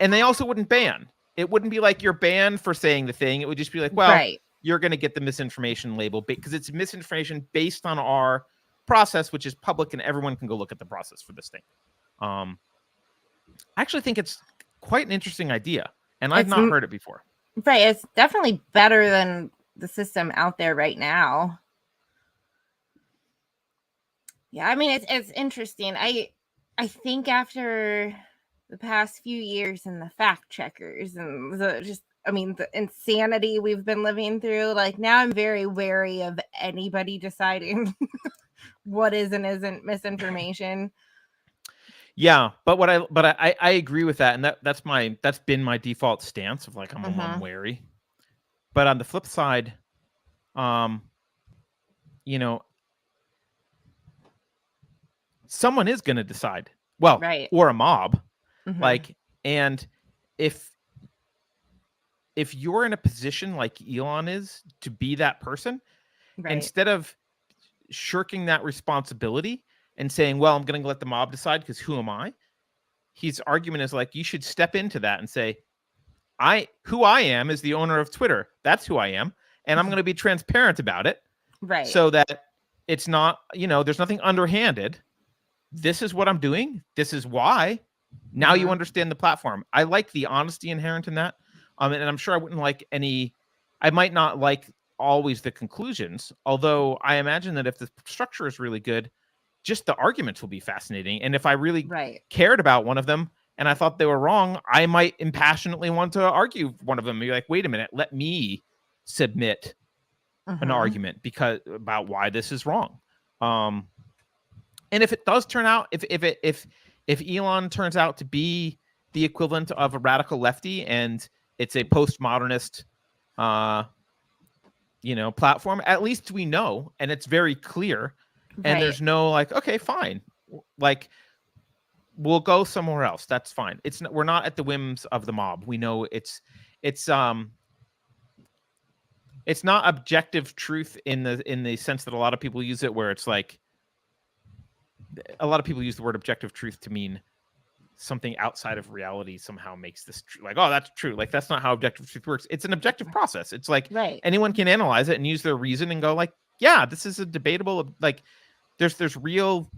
[SPEAKER 1] And they also wouldn't ban. It wouldn't be like you're banned for saying the thing. It would just be like, well, you're going to get the misinformation label because it's misinformation based on our process, which is public, and everyone can go look at the process for this thing. I actually think it's quite an interesting idea, and I've not heard it before.
[SPEAKER 2] Right. It's definitely better than the system out there right now. Yeah, I mean, it's interesting. I think after the past few years and the fact checkers and the insanity we've been living through, like now I'm very wary of anybody deciding what is and isn't misinformation.
[SPEAKER 1] Yeah, but I agree with that, and that's been my default stance of like I'm wary. But on the flip side, someone is going to decide. Well, or a mob. Like, and if you're in a position like Elon is to be that person, instead of shirking that responsibility and saying, well, I'm going to let the mob decide because who am I? His argument is like, you should step into that and say, who I am is the owner of Twitter. That's who I am. And I'm going to be transparent about it. Right. So that it's not, there's nothing underhanded. This is what I'm doing. This is why. Now you understand the platform. I like the honesty inherent in that. And I'm sure I wouldn't like I might not like always the conclusions, although I imagine that if the structure is really good, just the arguments will be fascinating. And if I really cared about one of them and I thought they were wrong, I might impassionately want to argue one of them. You're like, wait a minute, let me submit an argument about why this is wrong. And if it does turn out, if Elon turns out to be the equivalent of a radical lefty and it's a postmodernist platform, at least we know, and it's very clear, and there's no like, okay, fine, like we'll go somewhere else. That's fine. We're not at the whims of the mob. We know it's not objective truth in the sense that a lot of people use it, where it's like a lot of people use the word objective truth to mean something outside of reality somehow makes this true. Like, oh, that's true. Like, that's not how objective truth works. It's an objective process. It's like anyone can analyze it and use their reason and go like, yeah, this is a debatable, like there's real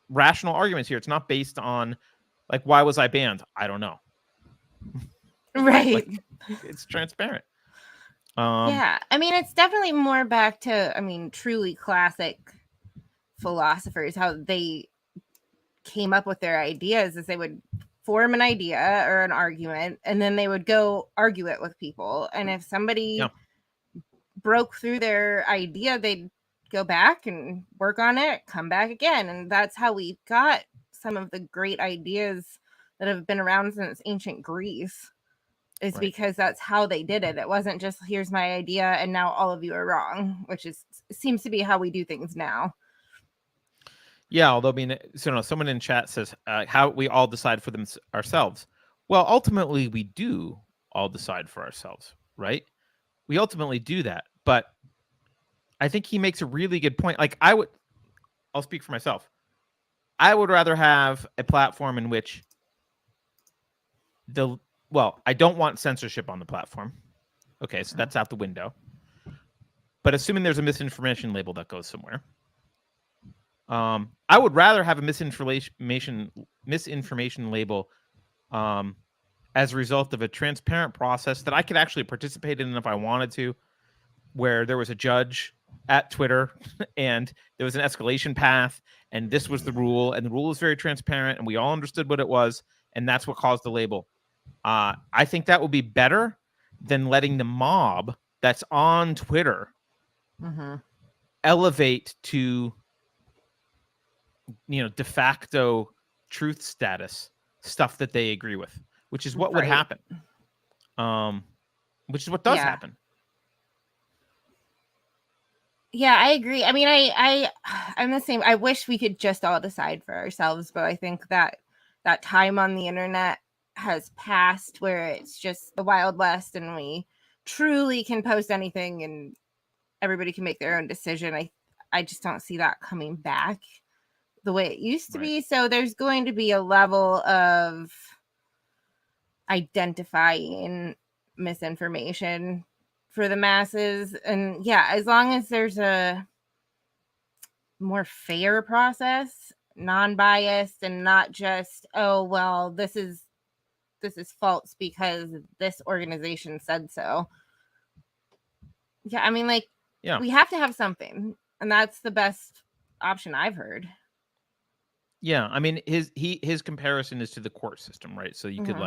[SPEAKER 1] rational arguments here. It's not based on like, why was I banned? I don't know.
[SPEAKER 2] Right.
[SPEAKER 1] Like, it's transparent.
[SPEAKER 2] Yeah. I mean, it's definitely more back to, I mean, truly classic philosophers, how they came up with their ideas is they would form an idea or an argument, and then they would go argue it with people. And if somebody broke through their idea, they'd go back and work on it, come back again. And that's how we got some of the great ideas that have been around since ancient Greece. Is because that's how they did it. It wasn't just, here's my idea and now all of you are wrong, which seems to be how we do things now.
[SPEAKER 1] Yeah, although, I mean, so someone in chat says how we all decide for ourselves. Well, ultimately, we do all decide for ourselves, right? We ultimately do that. But I think he makes a really good point. Like, I'll speak for myself. I would rather have a platform in which I don't want censorship on the platform. Okay, so that's out the window. But assuming there's a misinformation label that goes somewhere, I would rather have a misinformation label as a result of a transparent process that I could actually participate in if I wanted to, where there was a judge at Twitter and there was an escalation path and this was the rule, and the rule is very transparent and we all understood what it was, and that's what caused the label. I think that would be better than letting the mob that's on Twitter elevate to de facto truth status stuff that they agree with, which is what would happen. Which is what does happen.
[SPEAKER 2] Yeah, I agree. I mean, I'm the same. I wish we could just all decide for ourselves, but I think that time on the internet has passed where it's just the Wild West and we truly can post anything and everybody can make their own decision. I just don't see that coming back the way it used to be. So there's going to be a level of identifying misinformation for the masses. And yeah, as long as there's a more fair process, non-biased, and not just, oh, well, this is false because this organization said so. Yeah, I mean, like, we have to have something, and that's the best option I've heard.
[SPEAKER 1] Yeah, I mean, his comparison is to the court system, right? So you could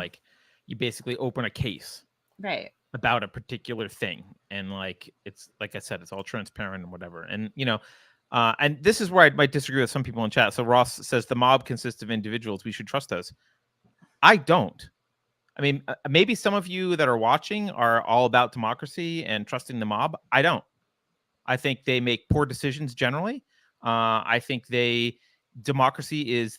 [SPEAKER 1] you basically open a case,
[SPEAKER 2] right,
[SPEAKER 1] about a particular thing, and like it's like I said, it's all transparent and whatever. And and this is where I might disagree with some people in chat. So Ross says the mob consists of individuals. We should trust those. I don't. I mean, maybe some of you that are watching are all about democracy and trusting the mob. I don't. I think they make poor decisions generally. I think democracy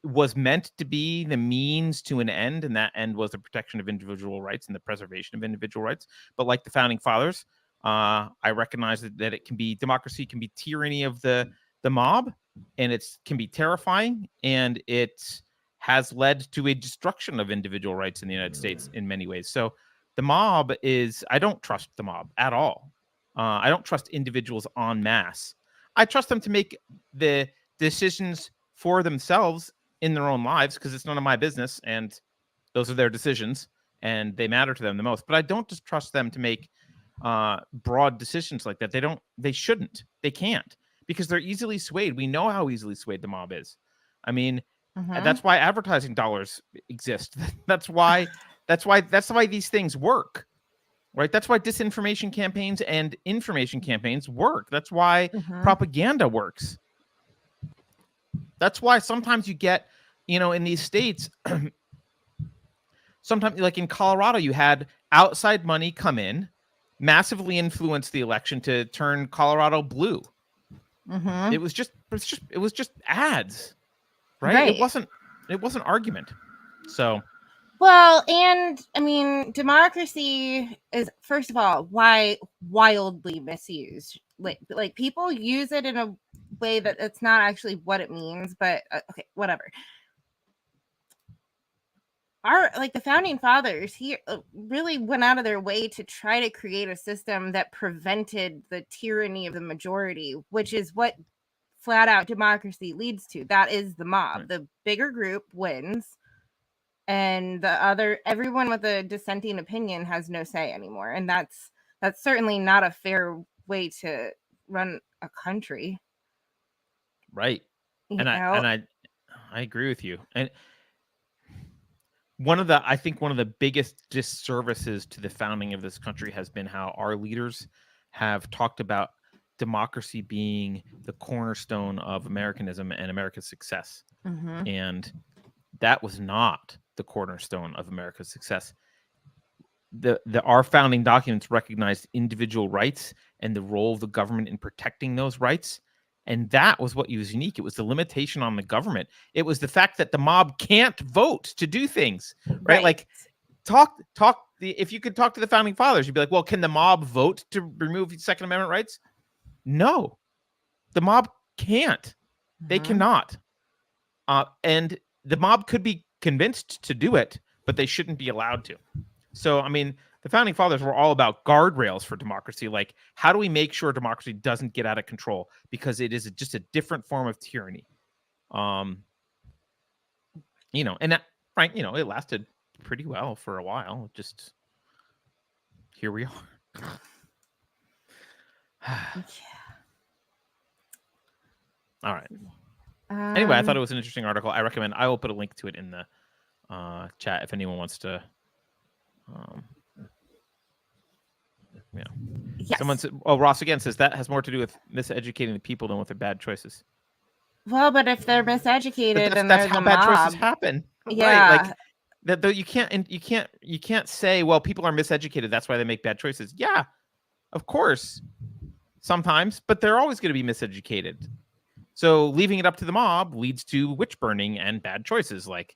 [SPEAKER 1] was meant to be the means to an end, and that end was the protection of individual rights and the preservation of individual rights. But like the founding fathers, I recognize that democracy can be tyranny of the mob, and it can be terrifying, and it has led to a destruction of individual rights in the United States in many ways. So the mob I don't trust the mob at all. I don't trust individuals en masse. I trust them to make the decisions for themselves in their own lives, because it's none of my business and those are their decisions and they matter to them the most. But I don't just trust them to make broad decisions like that. They shouldn't. They can't, because they're easily swayed. We know how easily swayed the mob is. I mean, that's why advertising dollars exist. That's why these things work. Right? That's why disinformation campaigns and information campaigns work. That's why propaganda works. That's why sometimes you get, in these states, sometimes like in Colorado, you had outside money come in, massively influence the election to turn Colorado blue.
[SPEAKER 2] Mm-hmm.
[SPEAKER 1] It was just ads, right? It wasn't argument. So,
[SPEAKER 2] well, and I mean, democracy is, first of all, wildly misused. Like people use it in a way that it's not actually what it means. But okay, whatever. The founding fathers here really went out of their way to try to create a system that prevented the tyranny of the majority, which is what flat out democracy leads to. That is the mob. Right. The bigger group wins, and everyone with a dissenting opinion has no say anymore. And that's certainly not a fair way to run a country.
[SPEAKER 1] Right. I agree with you. And I think one of the biggest disservices to the founding of this country has been how our leaders have talked about democracy being the cornerstone of Americanism and America's success.
[SPEAKER 2] Mm-hmm.
[SPEAKER 1] And that was not the cornerstone of America's success. Our founding documents recognized individual rights and the role of the government in protecting those rights. And that was what was unique. It was the limitation on the government. It was the fact that the mob can't vote to do things, right? Like if you could talk to the founding fathers, you'd be like, well, can the mob vote to remove Second Amendment rights? No, the mob can't. Mm-hmm. They cannot. And the mob could be convinced to do it, but they shouldn't be allowed to. So, I mean, the founding fathers were all about guardrails for democracy. Like, how do we make sure democracy doesn't get out of control? Because it is just a different form of tyranny. And that, right, it lasted pretty well for a while. Just here we are. All right. Anyway, I thought it was an interesting article. I recommend. I will put a link to it in the chat if anyone wants to. Yeah. Yes. Someone said, Ross again says that has more to do with miseducating the people than with their bad choices.
[SPEAKER 2] Well, but if they're miseducated, then
[SPEAKER 1] that's how bad choices happen.
[SPEAKER 2] Yeah.
[SPEAKER 1] Right? Like that. Though you can't say, well, people are miseducated, that's why they make bad choices. Yeah, of course, sometimes, but they're always going to be miseducated. So leaving it up to the mob leads to witch burning and bad choices. Like,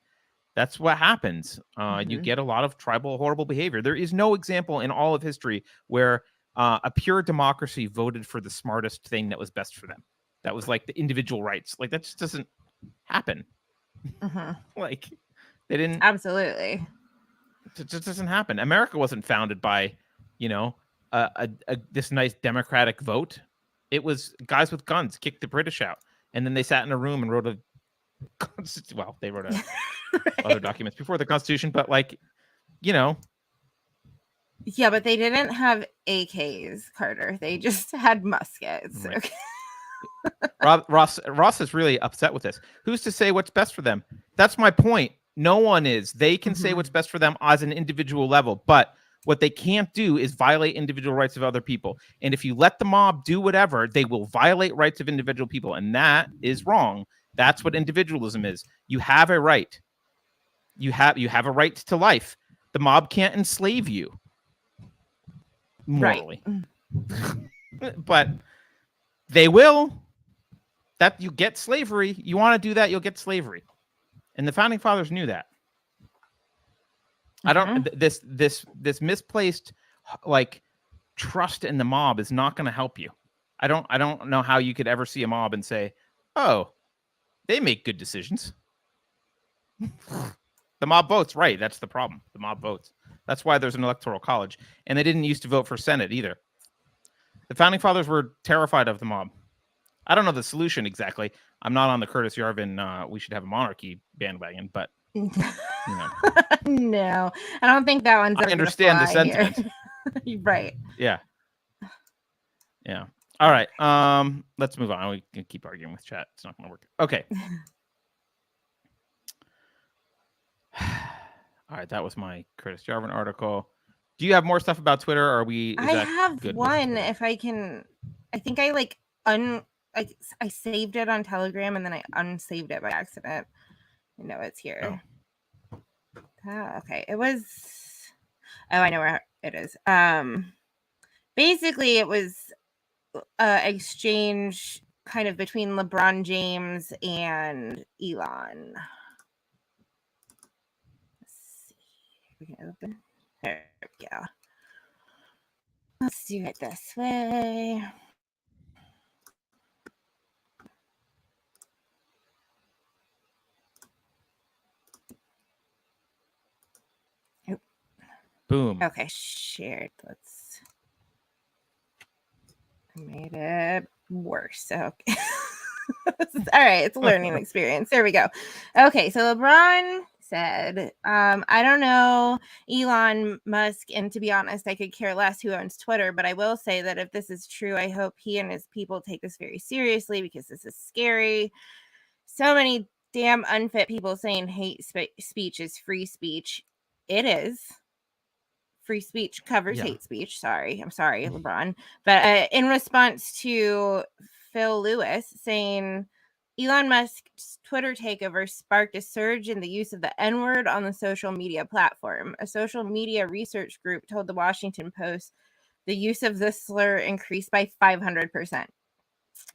[SPEAKER 1] that's what happens. You get a lot of tribal, horrible behavior. There is no example in all of history where a pure democracy voted for the smartest thing that was best for them. That was like the individual rights. Like, that just doesn't happen. Like, they didn't.
[SPEAKER 2] Absolutely.
[SPEAKER 1] It just doesn't happen. America wasn't founded by, this nice democratic vote. It was guys with guns kicked the British out. And then they sat in a room and wrote they wrote right. Other documents before the Constitution, but
[SPEAKER 2] Yeah, but they didn't have AKs, Carter. They just had muskets. Right.
[SPEAKER 1] Okay. Ross is really upset with this. Who's to say what's best for them? That's my point. No one is. They can say what's best for them as an individual level, but what they can't do is violate individual rights of other people. And if you let the mob do whatever, they will violate rights of individual people. And that is wrong. That's what individualism is. You have a right. You have a right to life. The mob can't enslave you morally. Right. But they will. That you get slavery. You want to do that, you'll get slavery. And the founding fathers knew that. I don't this misplaced trust in the mob is not going to help you. I don't know how you could ever see a mob and say, "Oh, they make good decisions." The mob votes, right? That's the problem. The mob votes. That's why there's an electoral college, and they didn't used to vote for Senate either. The founding fathers were terrified of the mob. I don't know the solution exactly. I'm not on the Curtis Yarvin we should have a monarchy bandwagon, but
[SPEAKER 2] No, I don't think that one's.
[SPEAKER 1] I understand the sentiment.
[SPEAKER 2] Right.
[SPEAKER 1] Yeah. All right. Let's move on. We can keep arguing with chat. It's not going to work. Okay. All right. That was my Curtis Jarvin article. Do you have more stuff about Twitter? Or are we?
[SPEAKER 2] I have one. If I can, I think I I saved it on Telegram and then I unsaved it by accident. I know it's here. Okay, it was. Oh, I know where it is. Basically, it was exchange kind of between LeBron James and Elon. Let's see. We can open. There we go. Let's do it this way.
[SPEAKER 1] Boom.
[SPEAKER 2] Okay, shared. I made it worse. Okay. All right, it's a learning experience. There we go. Okay, so LeBron said, I don't know Elon Musk, and to be honest, I could care less who owns Twitter, but I will say that if this is true, I hope he and his people take this very seriously because this is scary. So many damn unfit people saying hate speech is free speech. It is. Free speech covers hate speech. I'm sorry, LeBron. But in response to Phil Lewis saying Elon Musk's Twitter takeover sparked a surge in the use of the N-word on the social media platform. A social media research group told the Washington Post the use of this slur increased by 500%.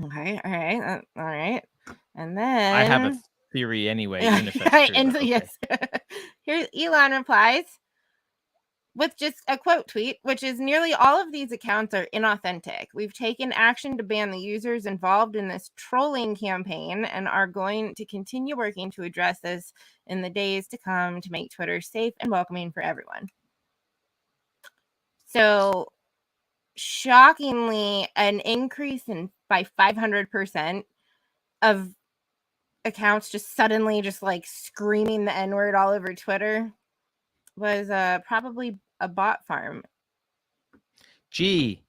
[SPEAKER 2] Okay, all right. And then
[SPEAKER 1] I have a theory anyway, even if that's true.
[SPEAKER 2] And yes, here Elon replies with just a quote tweet, which is nearly all of these accounts are inauthentic. We've taken action to ban the users involved in this trolling campaign and are going to continue working to address this in the days to come to make Twitter safe and welcoming for everyone. So, shockingly, an increase by 500% of accounts just suddenly just like screaming the N-word all over Twitter was probably a bot farm.
[SPEAKER 1] Gee,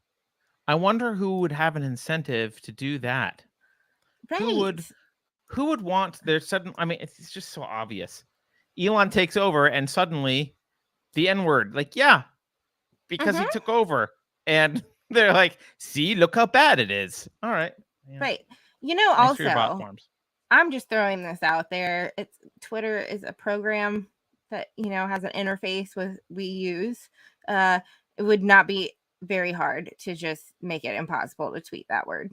[SPEAKER 1] I wonder who would have an incentive to do that.
[SPEAKER 2] Right.
[SPEAKER 1] Who would want their sudden? I mean, it's just so obvious. Elon takes over, and suddenly, the N-word, like, yeah, because he took over, and they're like, see, look how bad it is. All right,
[SPEAKER 2] yeah. Right. You know,
[SPEAKER 1] thanks
[SPEAKER 2] also, I'm just throwing this out there. Twitter is a program that, you know, has an interface we use. It would not be very hard to just make it impossible to tweet that word.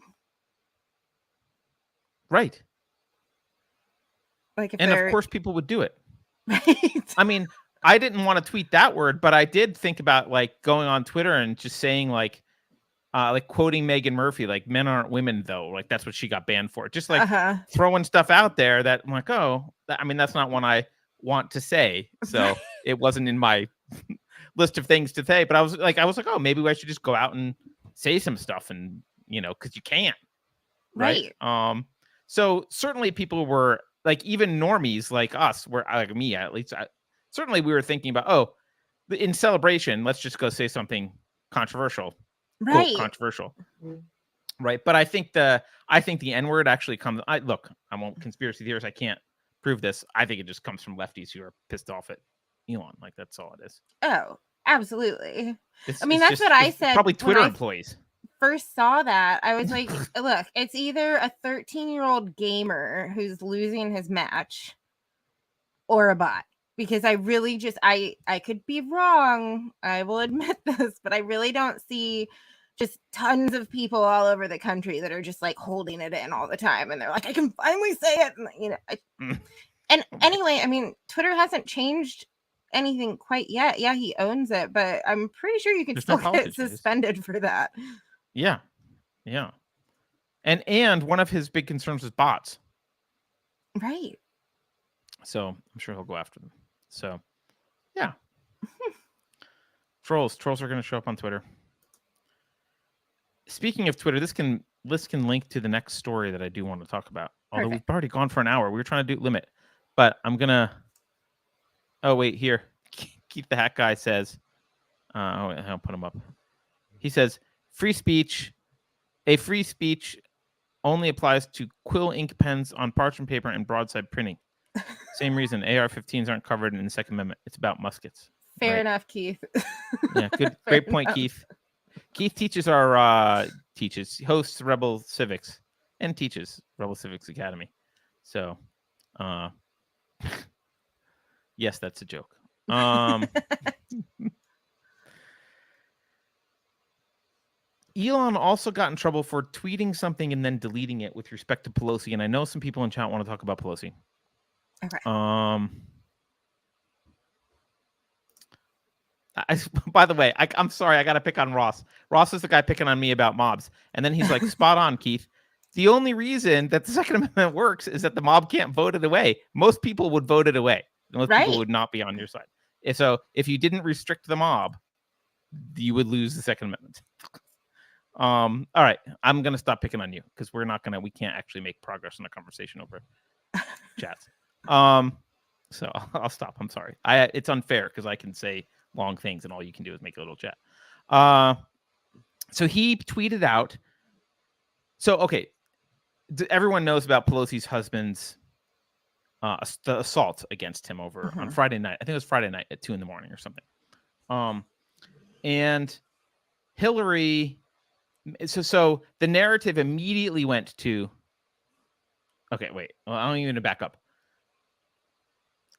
[SPEAKER 1] Right.
[SPEAKER 2] Like,
[SPEAKER 1] and of course people would do it.
[SPEAKER 2] Right.
[SPEAKER 1] I mean, I didn't want to tweet that word, but I did think about like going on Twitter and just saying like quoting Megan Murphy, like men aren't women though. Like that's what she got banned for. Just like throwing stuff out there that I'm like, oh, I mean, that's not one I want to say. So it wasn't in my list of things to say, but I was like, oh, maybe I should just go out and say some stuff and, you know, cause you can't. Right. So certainly people were like, even normies like us were like me, at least. Certainly we were thinking about, oh, in celebration, let's just go say something controversial.
[SPEAKER 2] Right.
[SPEAKER 1] Quote, controversial. Right. But I think the N-word actually comes. I won't conspiracy theorists. I can't prove this. I think it just comes from lefties who are pissed off at Elon. Like that's all it is.
[SPEAKER 2] Oh, absolutely. I mean, that's what I said.
[SPEAKER 1] Probably Twitter employees.
[SPEAKER 2] First saw that, I was like, look, it's either a 13-year-old gamer who's losing his match or a bot. Because I really just, I could be wrong. I will admit this, but I really don't see just tons of people all over the country that are just like holding it in all the time. And they're like, I can finally say it. And, you know, and anyway, I mean, Twitter hasn't changed anything quite yet. Yeah, he owns it, but I'm pretty sure you can still get suspended for that.
[SPEAKER 1] Yeah. Yeah. And one of his big concerns is bots.
[SPEAKER 2] Right.
[SPEAKER 1] So I'm sure he'll go after them. So, yeah. Trolls are going to show up on Twitter. Speaking of Twitter, this can link to the next story that I do want to talk about. Although we've already gone for an hour. We were trying to do limit. But I'm going to... Oh, wait, here. Keith the Hat Guy says... I'll put him up. He says, a free speech only applies to quill ink pens on parchment paper and broadside printing. Same reason AR-15s aren't covered in the Second Amendment. It's about muskets.
[SPEAKER 2] Fair enough, Keith.
[SPEAKER 1] Yeah, good, great point, Keith. Keith teaches hosts Rebel Civics. and teaches Rebel Civics Academy. So, yes, that's a joke. Elon also got in trouble for tweeting something and then deleting it with respect to Pelosi. And I know some people in chat want to talk about Pelosi.
[SPEAKER 2] Okay.
[SPEAKER 1] By the way, I'm sorry, I got to pick on Ross. Ross is the guy picking on me about mobs. And then he's like, spot on, Keith. The only reason that the Second Amendment works is that the mob can't vote it away. Most people would vote it away. Most people would not be on your side. So if you didn't restrict the mob, you would lose the Second Amendment. All right, I'm gonna stop picking on you because we can't actually make progress in a conversation over chats. So I'll stop. I'm sorry. It's unfair because I can say long things and all you can do is make a little chat. So he tweeted out. So okay, everyone knows about Pelosi's husband's the assault against him over on Friday night. I think it was Friday night at 2 a.m. or something. And Hillary. So the narrative immediately went to. Okay, wait. Well, I don't even back up.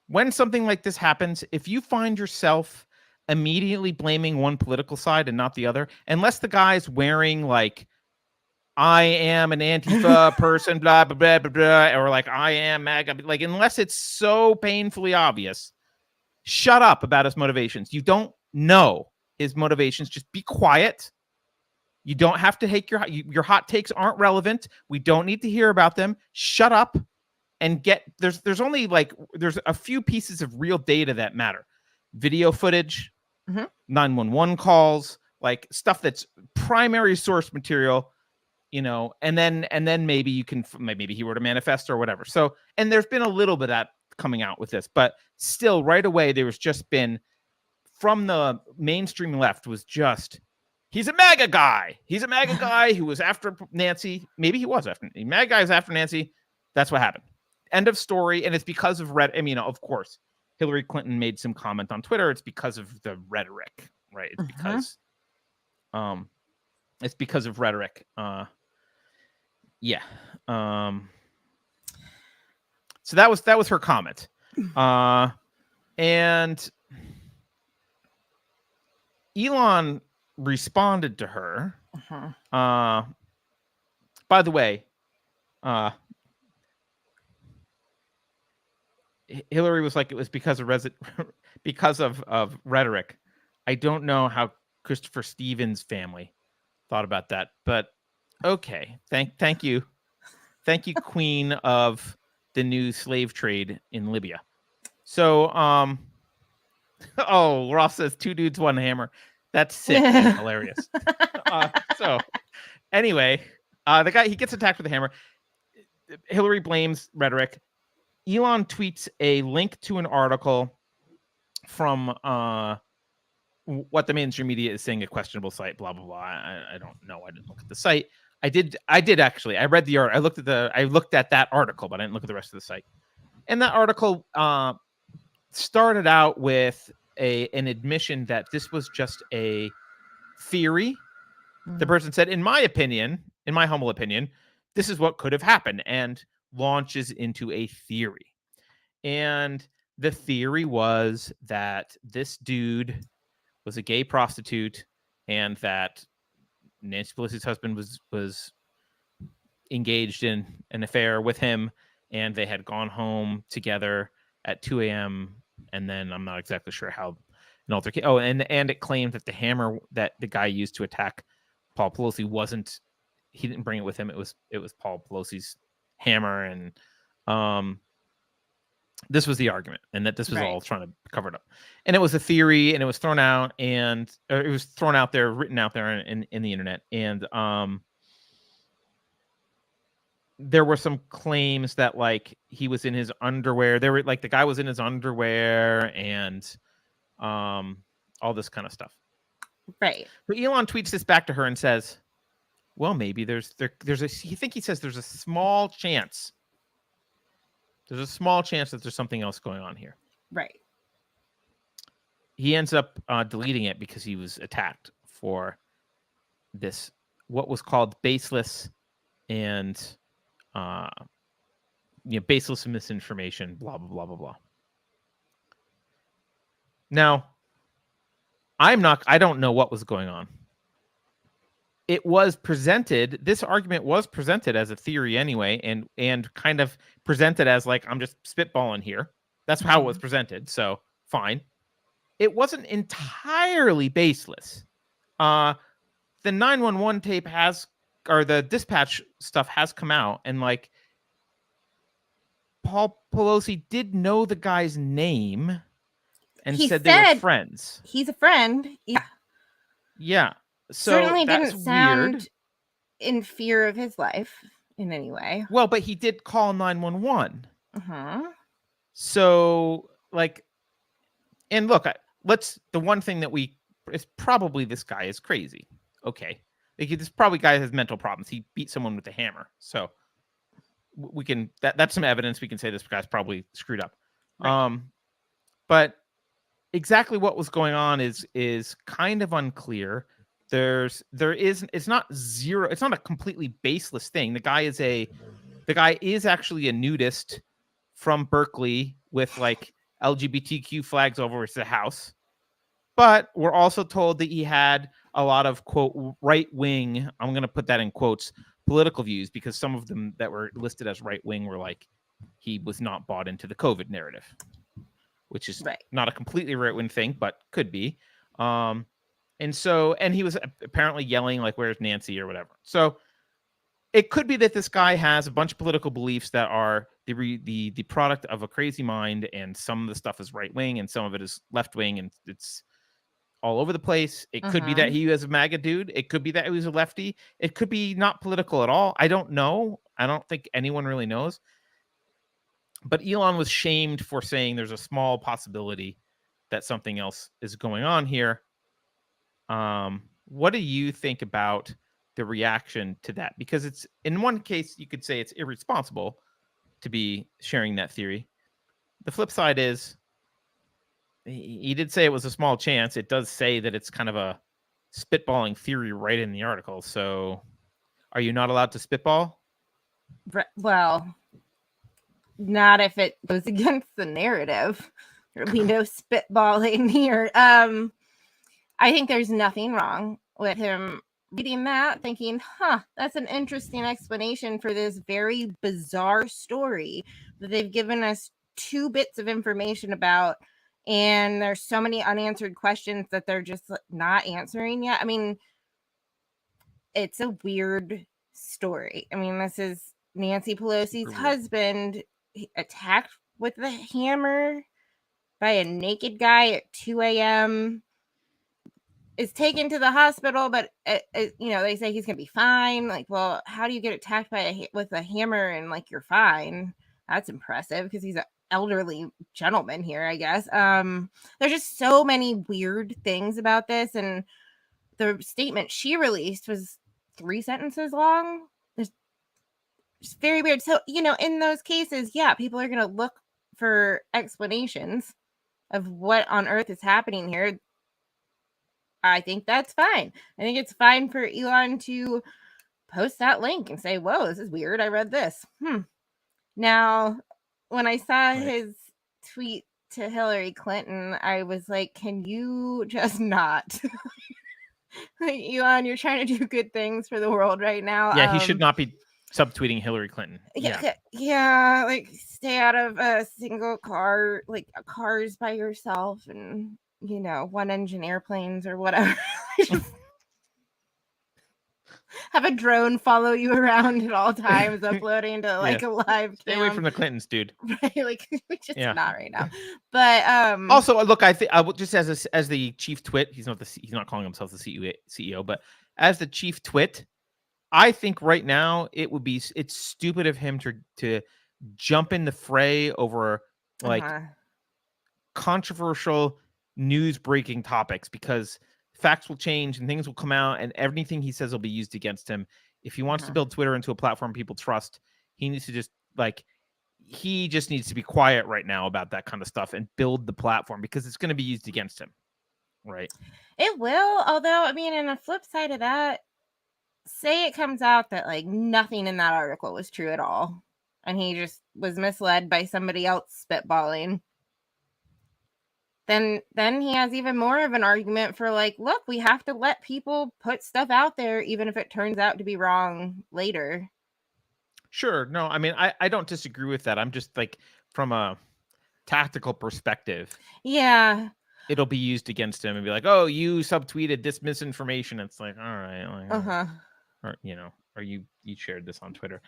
[SPEAKER 1] When something like this happens, if you find yourself immediately blaming one political side and not the other, unless the guy's wearing like, I am an Antifa person, blah, blah, blah, blah, blah, or like, I am MAGA, like, unless it's so painfully obvious, shut up about his motivations. You don't know his motivations. Just be quiet. You don't have to hate your hot takes aren't relevant. We don't need to hear about them. Shut up and there's only there's a few pieces of real data that matter. Video footage, 911 calls, like stuff that's primary source material, and then maybe you can, maybe he wrote a manifesto or whatever. So, and there's been a little bit of that coming out with this, but still right away, there was just been from the mainstream left was just, he's a MAGA guy. He's a MAGA guy who was after Nancy. Maybe he was after MAGA guys after Nancy. That's what happened. End of story. And it's because of of course, Hillary Clinton made some comment on Twitter. It's because of the rhetoric, right? It's because of rhetoric. Yeah. So that was her comment. And Elon responded to her. By the way, Hillary was like, it was because of rhetoric. I don't know how Christopher Stevens' family thought about that, but okay. Thank you, Queen of the new slave trade in Libya. So, oh, Ross says 2 dudes, 1 hammer. That's sick and hilarious. So, anyway, the guy, he gets attacked with a hammer. Hillary blames rhetoric. Elon tweets a link to an article from what the mainstream media is saying, a questionable site, blah, blah, blah. I don't know. I didn't look at the site. I did actually. I read the art. I looked at that article, but I didn't look at the rest of the site. And that article started out with an admission that this was just a theory. The person said, in my humble opinion, this is what could have happened, and launches into a theory. And the theory was that this dude was a gay prostitute and that Nancy Pelosi's husband was engaged in an affair with him, and they had gone home together at 2 a.m. And then I'm not exactly sure how an altercation. Oh, and it claimed that the hammer that the guy used to attack Paul Pelosi he didn't bring it with him. It was Paul Pelosi's hammer, and this was the argument, and that this was all trying to cover it up. And it was a theory, and it was thrown out, and it was thrown out there, written out there in the internet. And there were some claims that like he was in his underwear. There were like the guy was in his underwear, and all this kind of stuff.
[SPEAKER 2] Right.
[SPEAKER 1] So Elon tweets this back to her and says, well, maybe there's a small chance. There's a small chance that there's something else going on here.
[SPEAKER 2] Right.
[SPEAKER 1] He ends up deleting it because he was attacked for this, what was called baseless and baseless misinformation, blah, blah, blah, blah, blah. Now, I don't know what was going on. It was presented, this argument was presented as a theory anyway, and kind of presented as like, I'm just spitballing here. That's how it was presented. So fine. It wasn't entirely baseless. The 911 tape or the dispatch stuff has come out, and like Paul Pelosi did know the guy's name and said they were friends.
[SPEAKER 2] He's a friend. Yeah.
[SPEAKER 1] Yeah. So
[SPEAKER 2] certainly
[SPEAKER 1] that's
[SPEAKER 2] didn't sound
[SPEAKER 1] weird.
[SPEAKER 2] In fear of his life in any way.
[SPEAKER 1] Well, but he did call 911. So like, and look, the one thing that is probably this guy is crazy. Okay. Like, this probably guy has mental problems. He beat someone with a hammer. So we can, that's some evidence. We can say this guy's probably screwed up. Right. But exactly what was going on is kind of unclear. It's not a completely baseless thing. The guy is actually a nudist from Berkeley with like LGBTQ flags over his house. But we're also told that he had a lot of, quote, right-wing, I'm going to put that in quotes, political views, because some of them that were listed as right-wing were like, he was not bought into the COVID narrative, which is not a completely right-wing thing, but could be. And he was apparently yelling like, where's Nancy or whatever. So it could be that this guy has a bunch of political beliefs that are the product of a crazy mind, and some of the stuff is right-wing and some of it is left-wing, and it's all over the place. It could be that he was a MAGA dude. It could be that he was a lefty. It could be not political at all. I don't know. I don't think anyone really knows. But Elon was shamed for saying there's a small possibility that something else is going on here. What do you think about the reaction to that? Because it's, in one case, you could say it's irresponsible to be sharing that theory. The flip side is, he did say it was a small chance. It does say that it's kind of a spitballing theory right in the article. So are you not allowed to spitball?
[SPEAKER 2] Well, not if it goes against the narrative. There'll be no spitballing here. I think there's nothing wrong with him reading that, thinking, that's an interesting explanation for this very bizarre story that they've given us 2 bits of information about. And there's so many unanswered questions that they're just not answering yet. I mean, it's a weird story. I mean, this is Nancy Pelosi's husband attacked with a hammer by a naked guy at 2 a.m. is taken to the hospital, but they say he's gonna be fine. Like, well, how do you get attacked with a hammer and like you're fine? That's impressive, because he's an elderly gentleman here, I guess. There's just so many weird things about this, and the statement she released was 3 sentences long. It's very weird. So, in those cases, people are gonna look for explanations of what on earth is happening here. I think that's fine. I think it's fine for Elon to post that link and say, whoa, this is weird. I read this. Now, when I saw his tweet to Hillary Clinton, I was like, can you just not? Like, Elon, you're trying to do good things for the world right now.
[SPEAKER 1] Yeah, he should not be subtweeting Hillary Clinton.
[SPEAKER 2] Yeah, like, stay out of a single car, like cars by yourself, and one engine airplanes or whatever. Have a drone follow you around at all times, uploading to like a live cam.
[SPEAKER 1] Stay away from the Clintons, dude.
[SPEAKER 2] Right, like, just not right now. But
[SPEAKER 1] also, look, I think just as the chief twit, he's not calling himself the CEO, but as the chief twit, I think right now it's stupid of him to jump in the fray over like controversial news breaking topics, because facts will change and things will come out and everything he says will be used against him. If he wants to build Twitter into a platform people trust, he needs to just needs to be quiet right now about that kind of stuff and build the platform, because it's going to be used against him. Right.
[SPEAKER 2] It will. Although, I mean, on the flip side of that, say it comes out that like nothing in that article was true at all, and he just was misled by somebody else spitballing, then he has even more of an argument for like, look, we have to let people put stuff out there even if it turns out to be wrong later.
[SPEAKER 1] Sure. No, I mean, I don't disagree with that. I'm just like, from a tactical perspective,
[SPEAKER 2] yeah,
[SPEAKER 1] it'll be used against him and be like, oh, you subtweeted this misinformation. It's like, all right, like, or or you shared this on Twitter.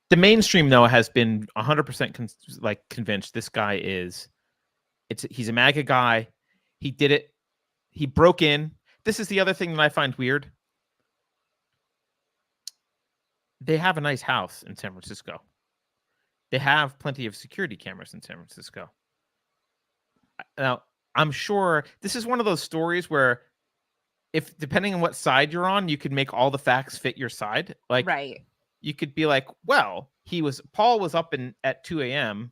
[SPEAKER 1] The mainstream though has been 100% convinced this guy he's a MAGA guy. He did it. He broke in. This is the other thing that I find weird. They have a nice house in San Francisco. They have plenty of security cameras in San Francisco. Now, I'm sure this is one of those stories where, if depending on what side you're on, you could make all the facts fit your side. Like,
[SPEAKER 2] right.
[SPEAKER 1] You could be like, well, Paul was up at 2 a.m.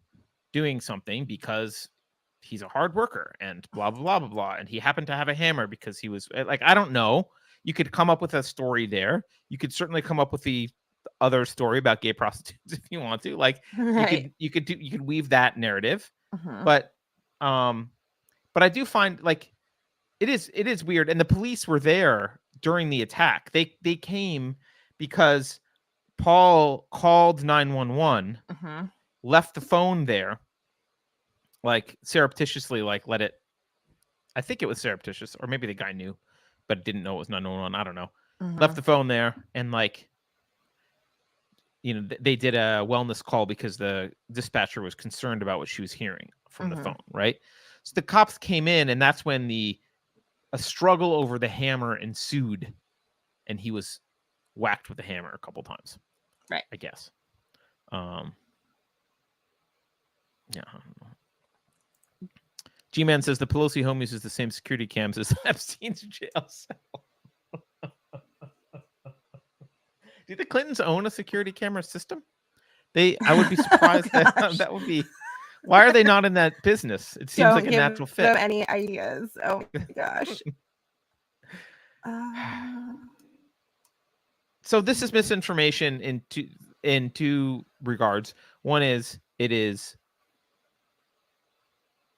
[SPEAKER 1] doing something because he's a hard worker and blah, blah, blah, blah, blah. And he happened to have a hammer because he was like, I don't know. You could come up with a story there. You could certainly come up with the other story about gay prostitutes if you want to. Like,
[SPEAKER 2] right.
[SPEAKER 1] you could weave that narrative. But I do find like it is weird. And the police were there during the attack. They came because Paul called 911, left the phone there, like surreptitiously, like let it. I think it was surreptitious, or maybe the guy knew, but didn't know it was 911. I don't know. Left the phone there, and like, they did a wellness call because the dispatcher was concerned about what she was hearing from the phone, right? So the cops came in, and that's when a struggle over the hammer ensued, and he was whacked with the hammer a couple times.
[SPEAKER 2] Right.
[SPEAKER 1] I guess. Yeah. I don't know. G-Man says the Pelosi home uses the same security cams as Epstein's jail cell. Do the Clintons own a security camera system? I would be surprised that would be. Why are they not in that business? It seems like a natural fit.
[SPEAKER 2] Don't give them any ideas. Oh my gosh.
[SPEAKER 1] So this is misinformation in two regards. One is it is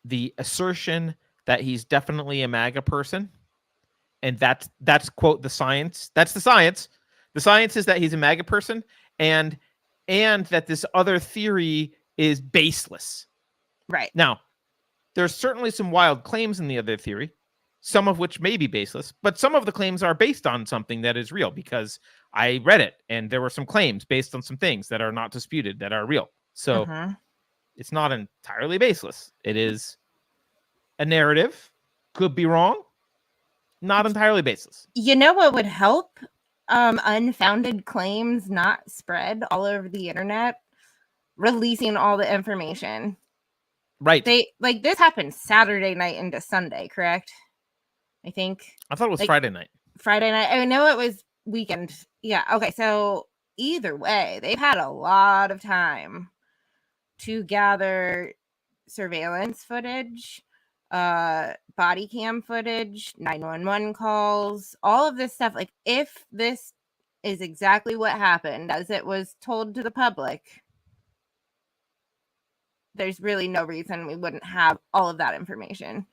[SPEAKER 1] the assertion that he's definitely a MAGA person, and that's quote the science. That's the science. The science is that he's a MAGA person, and that this other theory is baseless.
[SPEAKER 2] Right.
[SPEAKER 1] Now, there's certainly some wild claims in the other theory, some of which may be baseless, but some of the claims are based on something that is real, because I read it and there were some claims based on some things that are not disputed that are real. So it's not entirely baseless. It is a narrative, could be wrong, not entirely baseless.
[SPEAKER 2] You know what would help unfounded claims not spread all over the internet? Releasing all the information.
[SPEAKER 1] Right.
[SPEAKER 2] This happened Saturday night into Sunday, correct? I think.
[SPEAKER 1] I thought it was Friday night.
[SPEAKER 2] Friday night. I know it was weekend. Yeah. Okay. So either way, they've had a lot of time to gather surveillance footage, body cam footage, 911 calls, all of this stuff. Like, if this is exactly what happened as it was told to the public, there's really no reason we wouldn't have all of that information.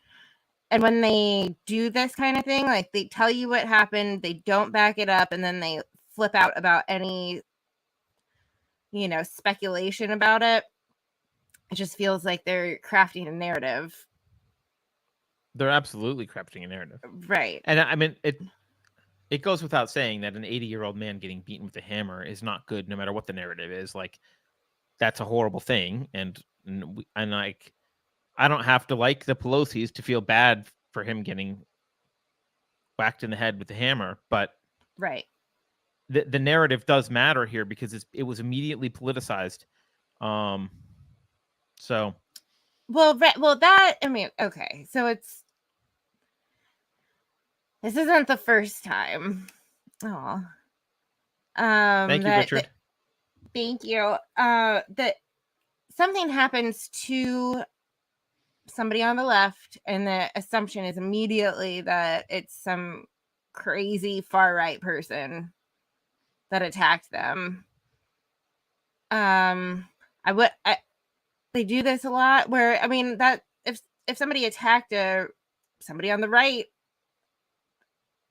[SPEAKER 2] And when they do this kind of thing, like, they tell you what happened, they don't back it up, and then they flip out about any, speculation about it. It just feels like they're crafting a narrative.
[SPEAKER 1] They're absolutely crafting a narrative.
[SPEAKER 2] Right.
[SPEAKER 1] And I mean, it goes without saying that an 80-year-old man getting beaten with a hammer is not good, no matter what the narrative is. Like, that's a horrible thing. And like, I don't have to like the Pelosi's to feel bad for him getting whacked in the head with the hammer. But
[SPEAKER 2] right.
[SPEAKER 1] The narrative does matter here, because it was immediately politicized. So.
[SPEAKER 2] Well, that, I mean, okay. So this isn't the first time. Oh.
[SPEAKER 1] Thank you, Richard.
[SPEAKER 2] Thank you. That something happens to somebody on the left, and the assumption is immediately that it's some crazy far right person that attacked them. They do this a lot where, I mean, that if somebody attacked somebody on the right,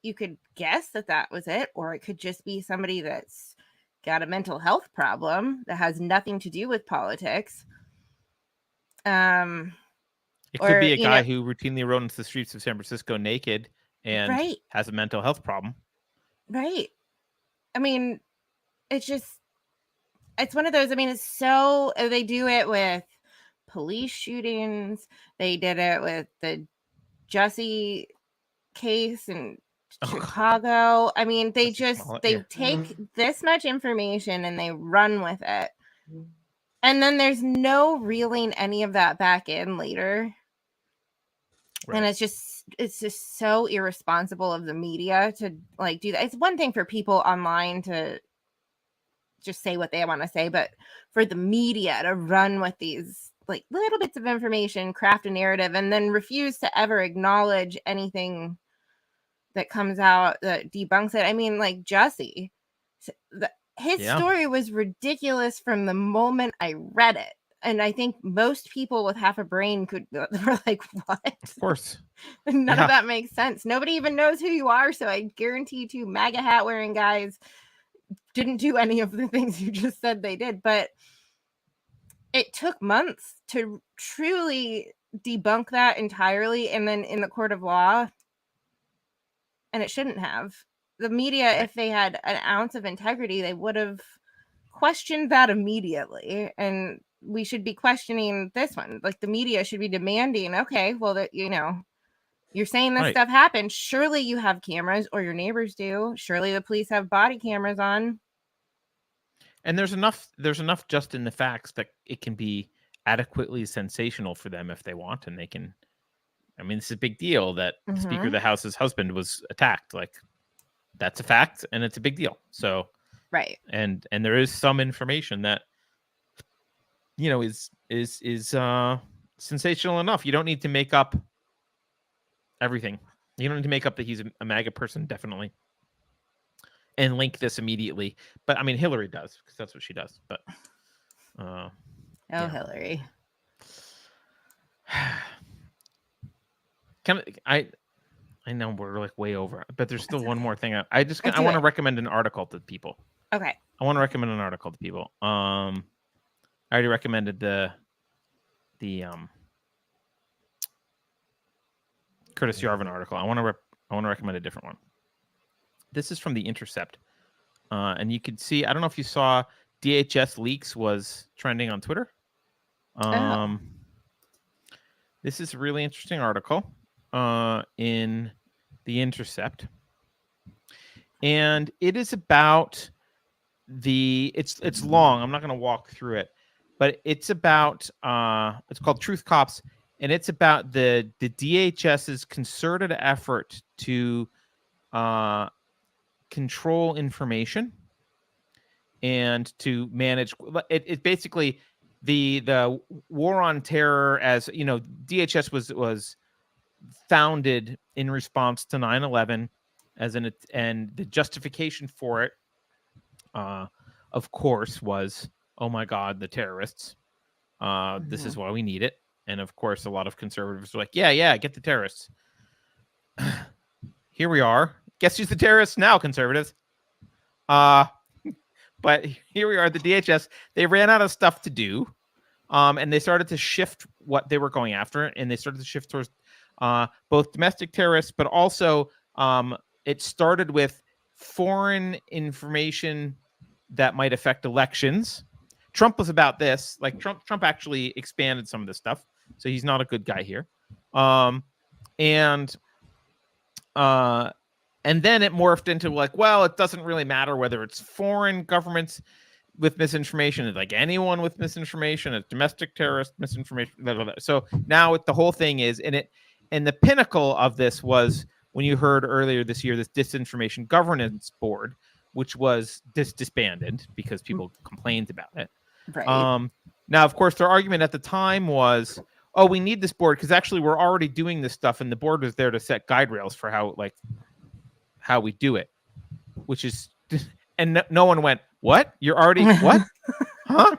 [SPEAKER 2] you could guess that was it, or it could just be somebody that's got a mental health problem that has nothing to do with politics.
[SPEAKER 1] It could be a guy who routinely roams the streets of San Francisco naked and has a mental health problem.
[SPEAKER 2] Right. I mean, it's one of those, I mean, they do it with police shootings. They did it with the Jussie case in Chicago. I mean, they take this much information and they run with it. And then there's no reeling any of that back in later. Right. And it's just so irresponsible of the media to like do that. It's one thing for people online to just say what they want to say, but for the media to run with these like little bits of information, craft a narrative, and then refuse to ever acknowledge anything that comes out that debunks it. I mean, like Jussie, his story was ridiculous from the moment I read it. And I think most people with half a brain were like, what?
[SPEAKER 1] Of course.
[SPEAKER 2] None of that makes sense. Nobody even knows who you are. So I guarantee you 2 MAGA hat wearing guys didn't do any of the things you just said they did. But it took months to truly debunk that entirely. And then in the court of law, and it shouldn't have. The media, if they had an ounce of integrity, they would have questioned that immediately. And we should be questioning this one. Like the media should be demanding, okay, well, that you're saying this stuff happened. Surely you have cameras, or your neighbors do. Surely the police have body cameras on.
[SPEAKER 1] And there's enough just in the facts that it can be adequately sensational for them if they want, and they can. I mean, it's a big deal that the Speaker of the House's husband was attacked. Like, that's a fact, and it's a big deal. So,
[SPEAKER 2] right.
[SPEAKER 1] And there is some information that, is sensational enough. You don't need to make up everything. You don't need to make up that he's a MAGA person, definitely, and link this immediately. But I mean, Hillary does, because that's what she does. But
[SPEAKER 2] Hillary.
[SPEAKER 1] I know we're like way over, but there's still one more thing. I want to recommend an article to people.
[SPEAKER 2] Okay.
[SPEAKER 1] I want to recommend an article to people. I already recommended the Curtis Yarvin article. I want to recommend a different one. This is from The Intercept, and you could see. I don't know if you saw DHS leaks was trending on Twitter. This is a really interesting article in The Intercept, and it is about it's long. I'm not going to walk through it, but it's about it's called Truth Cops, and it's about the DHS's concerted effort to control information and to manage it. Basically the war on terror, as you know, DHS was founded in response to 9/11 and the justification for it of course was, oh my God, the terrorists, this is why we need it. And of course a lot of conservatives were like, yeah, get the terrorists. Here we are. Guess who's the terrorists now, conservatives? But here we are, the DHS, they ran out of stuff to do. And they started to shift what they were going after, and they started to shift towards both domestic terrorists, but also it started with foreign information that might affect elections. Trump was about this. Like Trump actually expanded some of this stuff, so he's not a good guy here. And then it morphed into like, well, it doesn't really matter whether it's foreign governments with misinformation, it's like anyone with misinformation, it's domestic terrorist misinformation. Blah, blah, blah. So now the whole thing is and the pinnacle of this was when you heard earlier this year, this Disinformation Governance Board, which was disbanded because people complained about it.
[SPEAKER 2] Right.
[SPEAKER 1] Now, of course, their argument at the time was, oh, we need this board because actually we're already doing this stuff, and the board was there to set guide rails for how we do it, which is, and no one went, what? You're already what? Huh?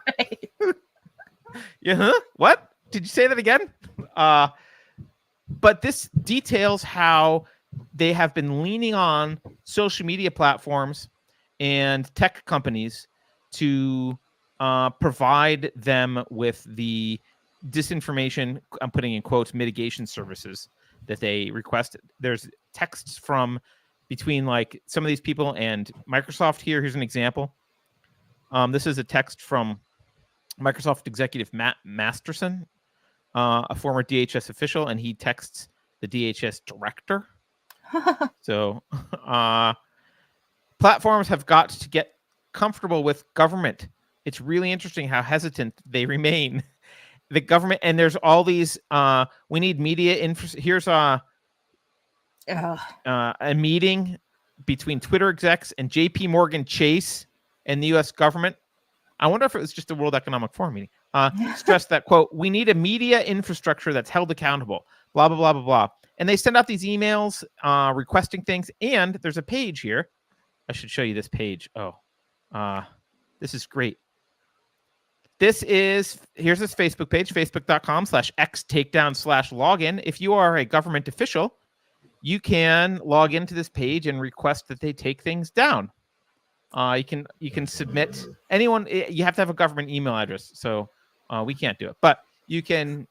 [SPEAKER 1] Yeah, huh? What? Did you say that again? But this details how they have been leaning on social media platforms and tech companies to provide them with the disinformation, I'm putting in quotes, mitigation services that they requested. There's texts from between like some of these people and Microsoft here. Here's an example. This is a text from Microsoft executive Matt Masterson, a former DHS official, and he texts the DHS director. So platforms have got to get comfortable with government. It's really interesting how hesitant they remain. The government, and there's all these, we need media here's a meeting between Twitter execs and JP Morgan Chase and the US government. I wonder if it was just a World Economic Forum meeting. Stressed that, quote, we need a media infrastructure that's held accountable, blah, blah, blah, blah, blah. And they send out these emails requesting things. And there's a page here. I should show you this page. Oh, this is great. Here's this Facebook page, facebook.com/x-takedown/login. If you are a government official, you can log into this page and request that they take things down. You can submit anyone. You have to have a government email address, so we can't do it. But you can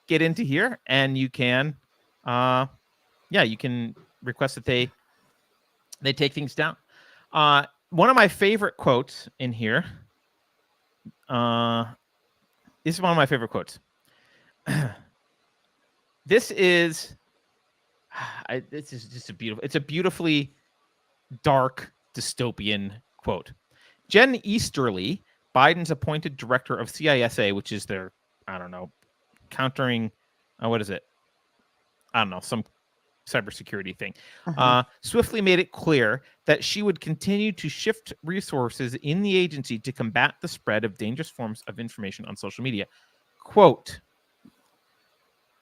[SPEAKER 1] get into here and you can, you can request that they take things down. One of my favorite quotes in here. This is one of my favorite quotes. This is just it's a beautifully dark dystopian quote. Jen Easterly, Biden's appointed director of CISA, which is their, I don't know, countering, what is it? I don't know, some cybersecurity thing, swiftly made it clear that she would continue to shift resources in the agency to combat the spread of dangerous forms of information on social media. Quote,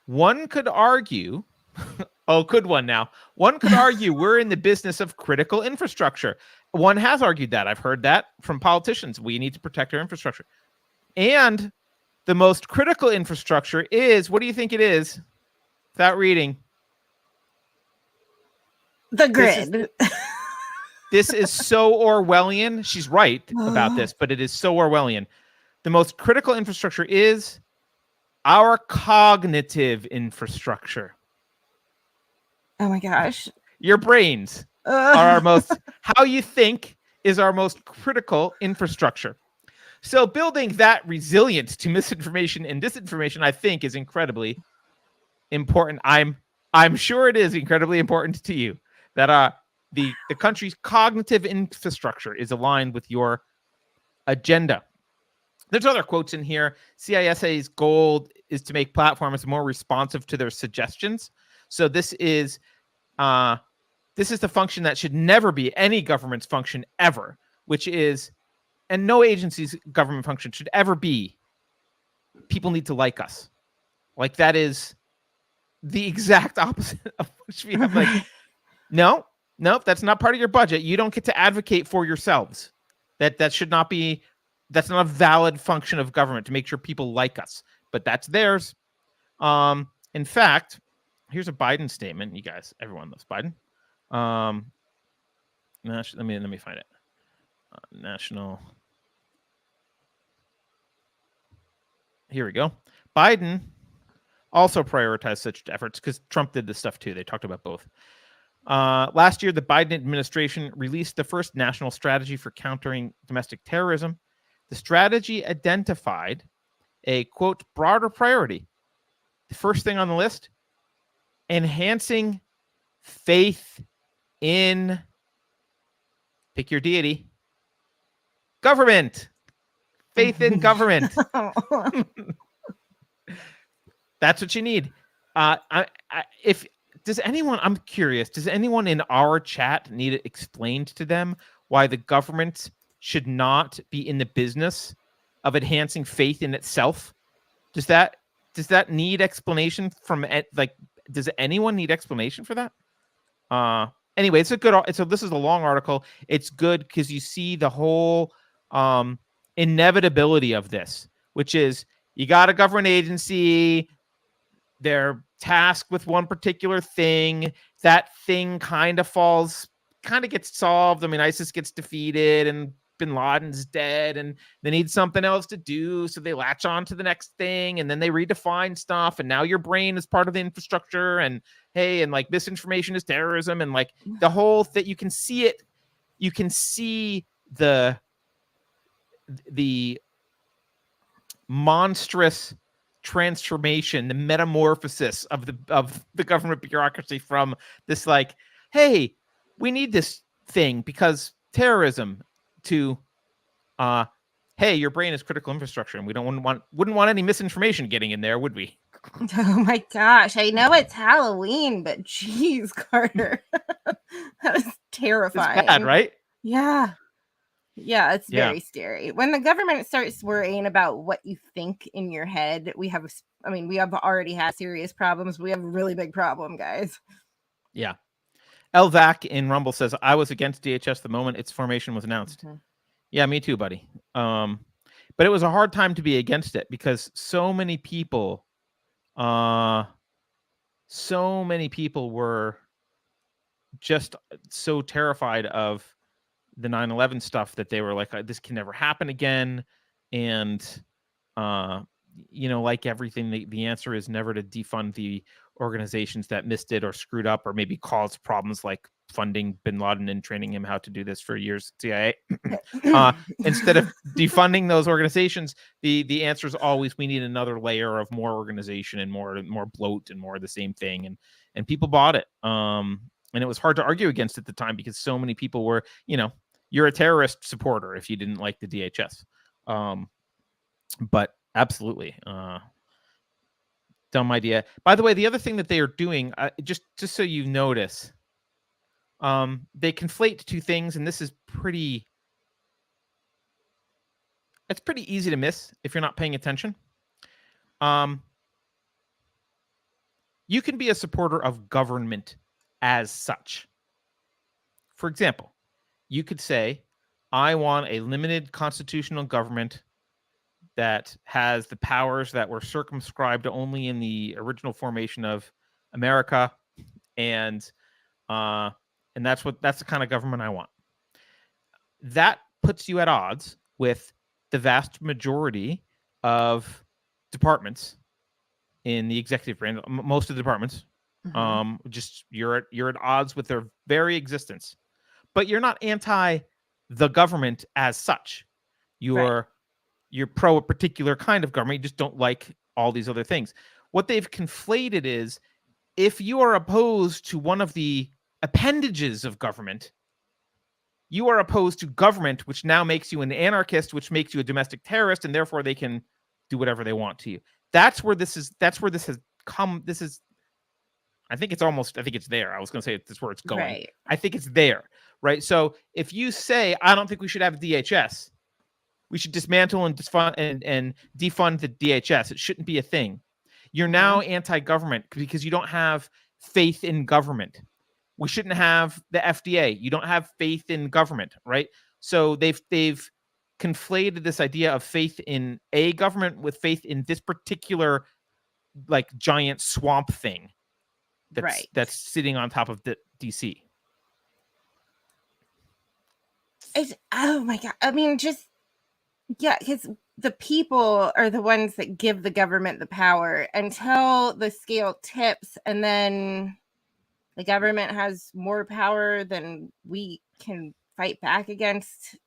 [SPEAKER 1] one could argue, oh, could one now? One could argue we're in the business of critical infrastructure. One has argued that. I've heard that from politicians. We need to protect our infrastructure. And the most critical infrastructure is, what do you think it is? Without reading.
[SPEAKER 2] The grid.
[SPEAKER 1] This is so Orwellian. She's right about this, but it is so Orwellian. The most critical infrastructure is our cognitive infrastructure.
[SPEAKER 2] Oh my gosh.
[SPEAKER 1] Your brains are our most, how you think is our most critical infrastructure. So building that resilience to misinformation and disinformation, I think, is incredibly important. I'm sure it is incredibly important to you that the country's cognitive infrastructure is aligned with your agenda. There's other quotes in here. CISA's goal is to make platforms more responsive to their suggestions. So this is the function that should never be any government's function ever, which is, and no agency's government function should ever be, people need to like us. Like, that is the exact opposite of which we have. Like, no, that's not part of your budget. You don't get to advocate for yourselves. That should not be, that's not a valid function of government to make sure people like us, but that's theirs. In fact, here's a Biden statement. You guys, everyone loves Biden. Let me find it. National. Here we go. Biden also prioritized such efforts because Trump did this stuff too. They talked about both. Last year, the Biden administration released the first national strategy for countering domestic terrorism. The strategy identified a, quote, broader priority. The first thing on the list, enhancing faith in, pick your deity, government. Faith in government. That's what you need. I'm curious, does anyone in our chat need it explained to them why the government should not be in the business of enhancing faith in itself? Does that does that need explanation from does anyone need explanation for that? Anyway, this is a long article. It's good because you see the whole inevitability of this, which is you got a government agency, they're tasked with one particular thing. That thing kind of gets solved. I mean, ISIS gets defeated and bin Laden's dead and they need something else to do. So they latch on to the next thing and then they redefine stuff. And now your brain is part of the infrastructure. And hey, and like misinformation is terrorism. And like the whole thing, you can see it. You can see the monstrous transformation, the metamorphosis of the government bureaucracy from this like, hey, we need this thing because terrorism, to hey, your brain is critical infrastructure and we wouldn't want any misinformation getting in there, would we?
[SPEAKER 2] Oh my gosh, I know it's Halloween, but geez, Carter. That was terrifying.
[SPEAKER 1] It's bad, right?
[SPEAKER 2] Yeah, it's very scary. When the government starts worrying about what you think in your head, we have already had serious problems. We have a really big problem, guys.
[SPEAKER 1] Yeah. LVAC in Rumble says, I was against DHS the moment its formation was announced. Mm-hmm. Yeah, me too, buddy. But it was a hard time to be against it because so many people were just so terrified of the 9/11 stuff that they were like, this can never happen again. And, like everything, the answer is never to defund the organizations that missed it or screwed up or maybe caused problems like funding bin Laden and training him how to do this for years, CIA. Instead of defunding those organizations, the answer is always we need another layer of more organization and more bloat and more of the same thing. And people bought it. And it was hard to argue against at the time because so many people were, you're a terrorist supporter if you didn't like the DHS. But absolutely, dumb idea. By the way, the other thing that they are doing, just so you notice, they conflate two things, and this is it's pretty easy to miss if you're not paying attention. You can be a supporter of government as such. For example, you could say, I want a limited constitutional government that has the powers that were circumscribed only in the original formation of America, and that's the kind of government I want. That puts you at odds with the vast majority of departments in the executive branch, most of the departments. Mm-hmm. Just you're at odds with their very existence, but you're not anti the government as such. You're pro a particular kind of government. You just don't like all these other things. What they've conflated is if you are opposed to one of the appendages of government, you are opposed to government, which now makes you an anarchist, which makes you a domestic terrorist, and therefore they can do whatever they want to you. That's where this has come. I think it's there. I was going to say that's where it's going. Right. I think it's there. Right. So if you say, I don't think we should have DHS, we should dismantle and defund the DHS. It shouldn't be a thing. You're now anti-government because you don't have faith in government. We shouldn't have the FDA. You don't have faith in government, right? So they've conflated this idea of faith in a government with faith in this particular like giant swamp thing that's sitting on top of the DC.
[SPEAKER 2] Oh my God. I mean, just because the people are the ones that give the government the power until the scale tips, and then the government has more power than we can fight back against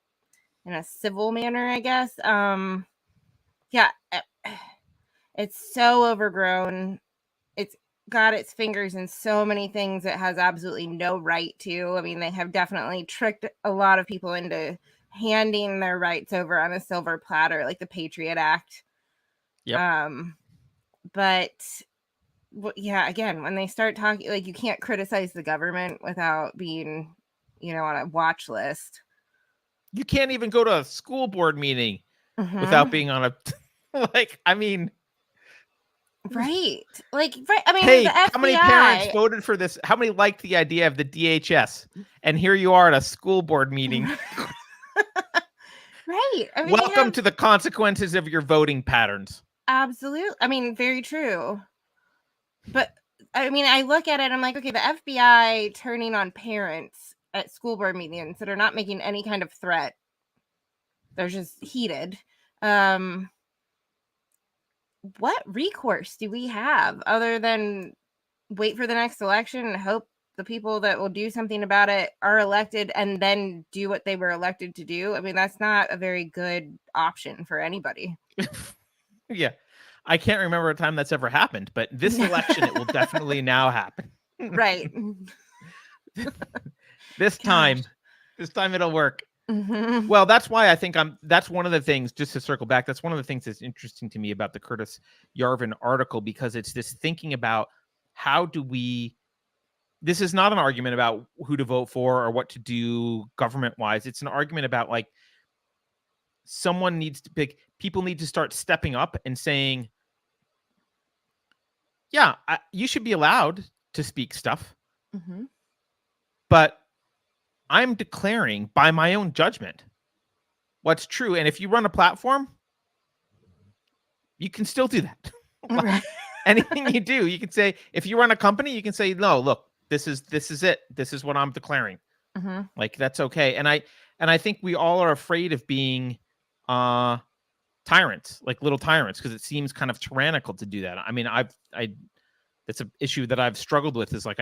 [SPEAKER 2] in a civil manner, I guess. It's so overgrown. It's got its fingers in so many things it has absolutely no right to. I mean, they have definitely tricked a lot of people into handing their rights over on a silver platter, like the Patriot Act. Yep. But again, when they start talking, like, you can't criticize the government without being, on a watch list.
[SPEAKER 1] You can't even go to a school board meeting without being on a
[SPEAKER 2] Right. Like, right. I mean,
[SPEAKER 1] hey,
[SPEAKER 2] the FBI.
[SPEAKER 1] How many parents voted for this? How many liked the idea of the DHS? And here you are at a school board meeting.
[SPEAKER 2] Right. I mean,
[SPEAKER 1] welcome to the consequences of your voting patterns.
[SPEAKER 2] Absolutely. I mean, very true. But I mean, I look at it, I'm like, okay, the FBI turning on parents at school board meetings that are not making any kind of threat. They're just heated. What recourse do we have other than wait for the next election and hope the people that will do something about it are elected and then do what they were elected to do? I mean, that's not a very good option for anybody.
[SPEAKER 1] Yeah. I can't remember a time that's ever happened, but this election, it will definitely now happen.
[SPEAKER 2] Right.
[SPEAKER 1] This time it'll work. Mm-hmm. Well, that's why I think that's one of the things, just to circle back, that's one of the things that's interesting to me about the Curtis Yarvin article, because it's this thinking about how do we, this is not an argument about who to vote for or what to do government wise. It's an argument about like someone needs to pick, people need to start stepping up and saying, yeah, you should be allowed to speak stuff, but I'm declaring by my own judgment what's true. And if you run a platform, you can still do that. Like, anything you do, you can say, if you run a company, you can say, no, look, this is it. This is what I'm declaring. Like, that's okay. And I think we all are afraid of being tyrants, like little tyrants, because it seems kind of tyrannical to do that. I mean, that's an issue that I've struggled with, is like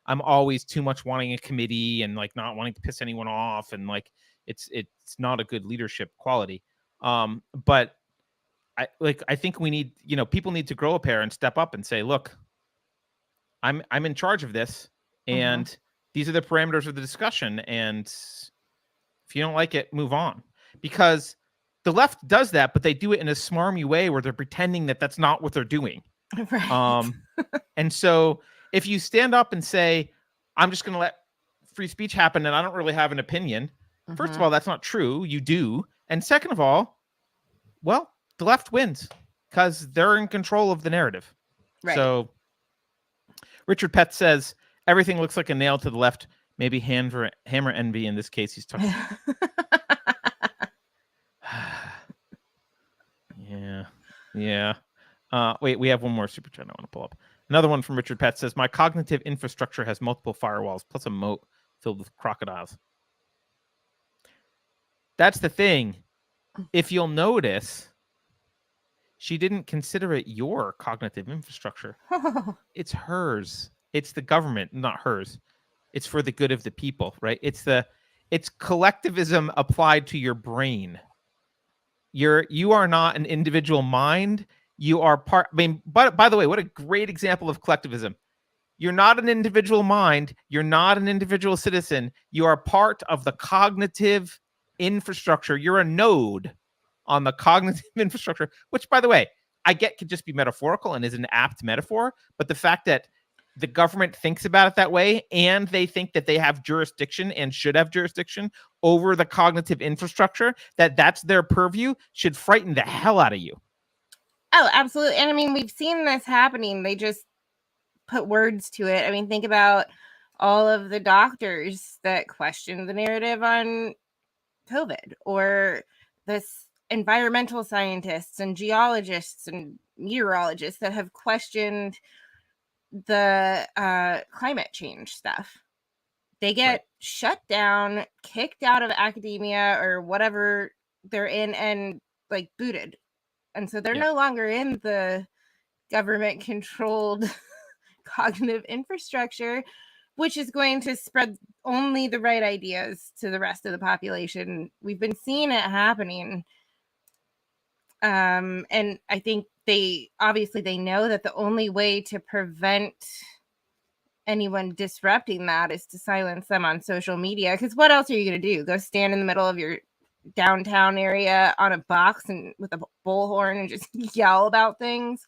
[SPEAKER 1] I'm always too much wanting a committee and like not wanting to piss anyone off, and like it's not a good leadership quality. But I think we need, people need to grow a pair and step up and say, look, I'm in charge of this, and these are the parameters of the discussion, and if you don't like it, move on. Because the left does that, but they do it in a smarmy way where they're pretending that that's not what they're doing. Right. And so if you stand up and say, I'm just going to let free speech happen and I don't really have an opinion, first of all, that's not true. You do. And second of all, well, the left wins because they're in control of the narrative. Right. So Richard Pett says, everything looks like a nail to the left. Maybe hammer envy. In this case, he's talking. Yeah. Wait, we have one more super chat I want to pull up. Another one from Richard Pett says, my cognitive infrastructure has multiple firewalls plus a moat filled with crocodiles. That's the thing. If you'll notice, she didn't consider it your cognitive infrastructure. It's hers. It's the government, not hers. It's for the good of the people, right? It's collectivism applied to your brain. You are not an individual mind. You are part. I mean, but by the way, what a great example of collectivism. You're not an individual mind. You're not an individual citizen. You are part of the cognitive infrastructure. You're a node on the cognitive infrastructure, which, by the way, I get could just be metaphorical and is an apt metaphor. But the fact that the government thinks about it that way, and they think that they have jurisdiction and should have jurisdiction over the cognitive infrastructure, that's their purview, should frighten the hell out of you.
[SPEAKER 2] Oh, absolutely. And I mean, we've seen this happening. They just put words to it. I mean, think about all of the doctors that question the narrative on COVID, or this environmental scientists and geologists and meteorologists that have questioned the climate change stuff. They get shut down, kicked out of academia or whatever they're in, and like booted. And so they're no longer in the government controlled cognitive infrastructure, which is going to spread only the right ideas to the rest of the population. We've been seeing it happening. And I think they know that the only way to prevent anyone disrupting that is to silence them on social media. Because what else are you going to do? Go stand in the middle of your downtown area on a box and with a bullhorn and just yell about things?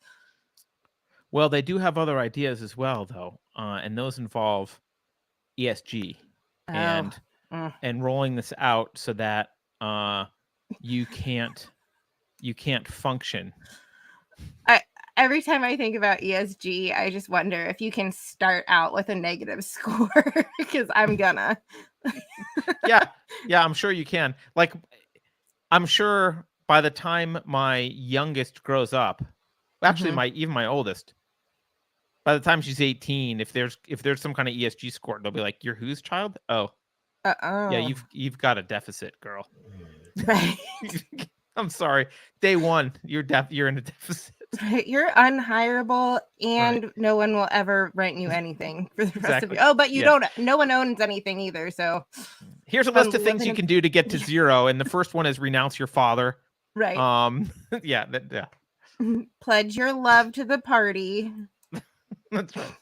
[SPEAKER 1] Well, they do have other ideas as well, though, and those involve ESG and rolling this out so that you can't function.
[SPEAKER 2] I every time I think about ESG, I just wonder if you can start out with a negative score, because I'm gonna.
[SPEAKER 1] Yeah, I'm sure you can. Like, I'm sure by the time my youngest grows up, actually even my oldest, by the time she's 18, if there's some kind of ESG score, they'll be like, "You're whose child?" Oh, yeah, you've got a deficit, girl.
[SPEAKER 2] Right.
[SPEAKER 1] I'm sorry. Day one, you're in a deficit.
[SPEAKER 2] Right. You're unhireable, and no one will ever rent you anything for the rest of you. Oh, but you don't. No one owns anything either. So
[SPEAKER 1] here's a list of things you can do to get to zero, and the first one is renounce your father.
[SPEAKER 2] Right.
[SPEAKER 1] Yeah.
[SPEAKER 2] Pledge your love to the party.
[SPEAKER 1] That's right.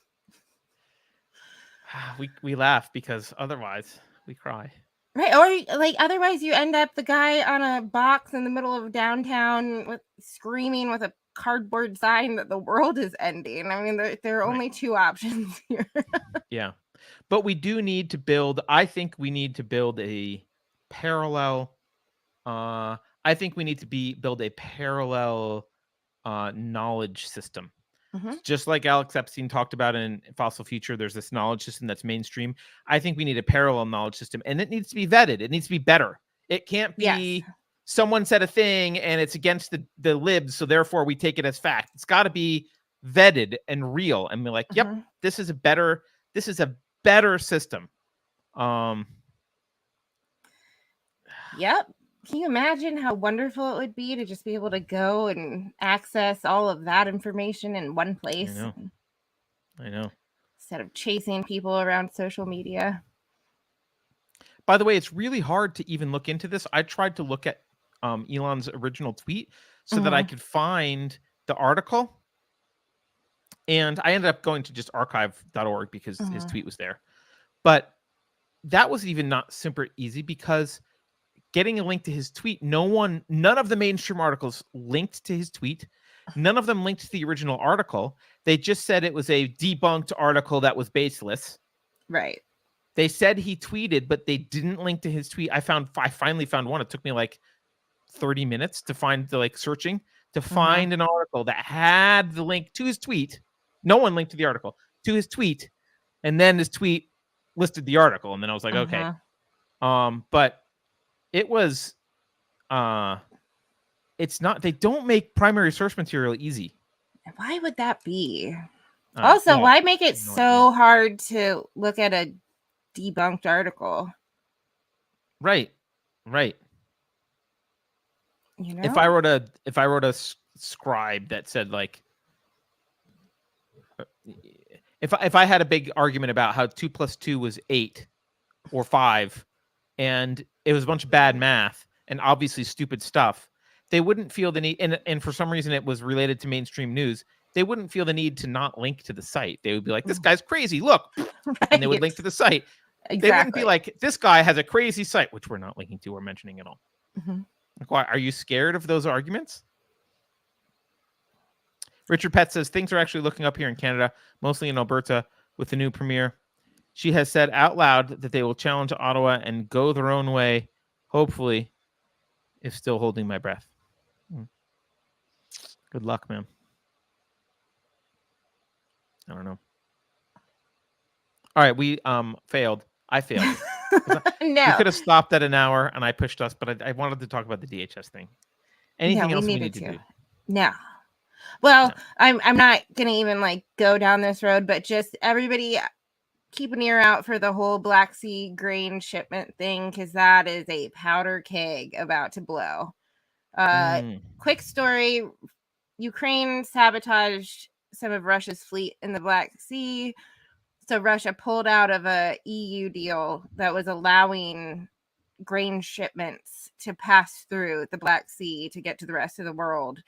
[SPEAKER 1] We laugh because otherwise we cry.
[SPEAKER 2] Right. Or like otherwise you end up the guy on a box in the middle of downtown screaming with a cardboard sign that the world is ending. I mean, there are only two options here.
[SPEAKER 1] Yeah. But we do need to build, I think we need to build a parallel knowledge system. Just like Alex Epstein talked about in Fossil Future, there's this knowledge system that's mainstream. I think we need a parallel knowledge system, and it needs to be vetted. It needs to be better. It can't be someone said a thing and it's against the libs, so therefore we take it as fact. It's got to be vetted and real, and be like, yep, this is a better system.
[SPEAKER 2] Yep. Can you imagine how wonderful it would be to just be able to go and access all of that information in one place?
[SPEAKER 1] I know.
[SPEAKER 2] Instead of chasing people around social media.
[SPEAKER 1] By the way, it's really hard to even look into this. I tried to look at Elon's original tweet so that I could find the article. And I ended up going to just archive.org because his tweet was there. But that was even not super easy because getting a link to his tweet, none of the mainstream articles linked to his tweet. None of them linked to the original article. They just said it was a debunked article that was baseless.
[SPEAKER 2] Right.
[SPEAKER 1] They said he tweeted, but they didn't link to his tweet. I finally found one. It took me like 30 minutes to find searching to find an article that had the link to his tweet. No one linked to the article, to his tweet. And then his tweet listed the article. And then I was like, okay. But it was, it's not, they don't make primary source material easy.
[SPEAKER 2] Why would that be? Also, why make it so hard to look at a debunked article?
[SPEAKER 1] Right. You know? If I wrote a scribe that said like, if I had a big argument about how 2 + 2 was 8 or 5, and it was a bunch of bad math and obviously stupid stuff, they wouldn't feel the need, and for some reason it was related to mainstream news, they wouldn't feel the need to not link to the site. They would be like, this guy's crazy, look. Right. And they would link to the site. Exactly. They wouldn't be like, this guy has a crazy site, which we're not linking to or mentioning at all. Like, why, are you scared of those arguments? Richard Pett says, things are actually looking up here in Canada, mostly in Alberta, with the new premier. She has said out loud that they will challenge Ottawa and go their own way, hopefully, if still holding my breath. Good luck, man. I don't know. All right, we failed. I failed.
[SPEAKER 2] No.
[SPEAKER 1] We could have stopped at an hour, and I pushed us, but I wanted to talk about the DHS thing. Anything else we need to do?
[SPEAKER 2] No. Well, no. I'm not gonna even go down this road, but just everybody keep an ear out for the whole Black Sea grain shipment thing, because that is a powder keg about to blow. Quick story: Ukraine sabotaged some of Russia's fleet in the Black Sea. So Russia pulled out of a EU deal that was allowing grain shipments to pass through the Black Sea to get to the rest of the world.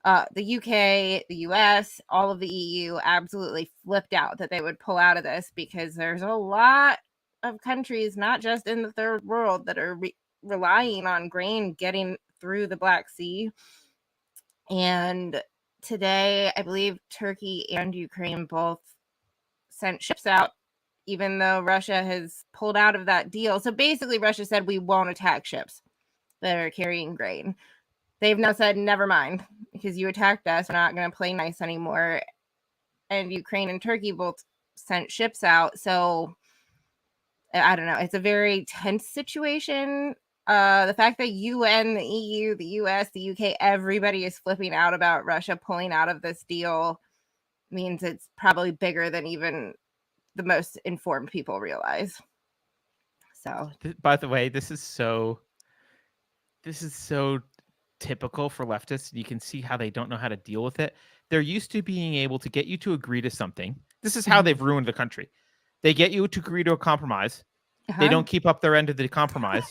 [SPEAKER 2] The UK, the US, all of the EU absolutely flipped out that they would pull out of this, because there's a lot of countries, not just in the third world, that are relying on grain getting through the Black Sea. And today, I believe Turkey and Ukraine both sent ships out, even though Russia has pulled out of that deal. So basically, Russia said, we won't attack ships that are carrying grain. they've now said, never mind, because you attacked us. We're not going to play nice anymore. And Ukraine and Turkey both sent ships out. So I don't know. It's a very tense situation. The fact that UN, the EU, the US, the UK, everybody is flipping out about Russia pulling out of this deal means it's probably bigger than even the most informed people realize. So,
[SPEAKER 1] by the way, this is so typical for leftists. You can see how they don't know how to deal with it. They're used to being able to get you to agree to something. This is how they've ruined the country. They get you to agree to a compromise. They don't keep up their end of the compromise.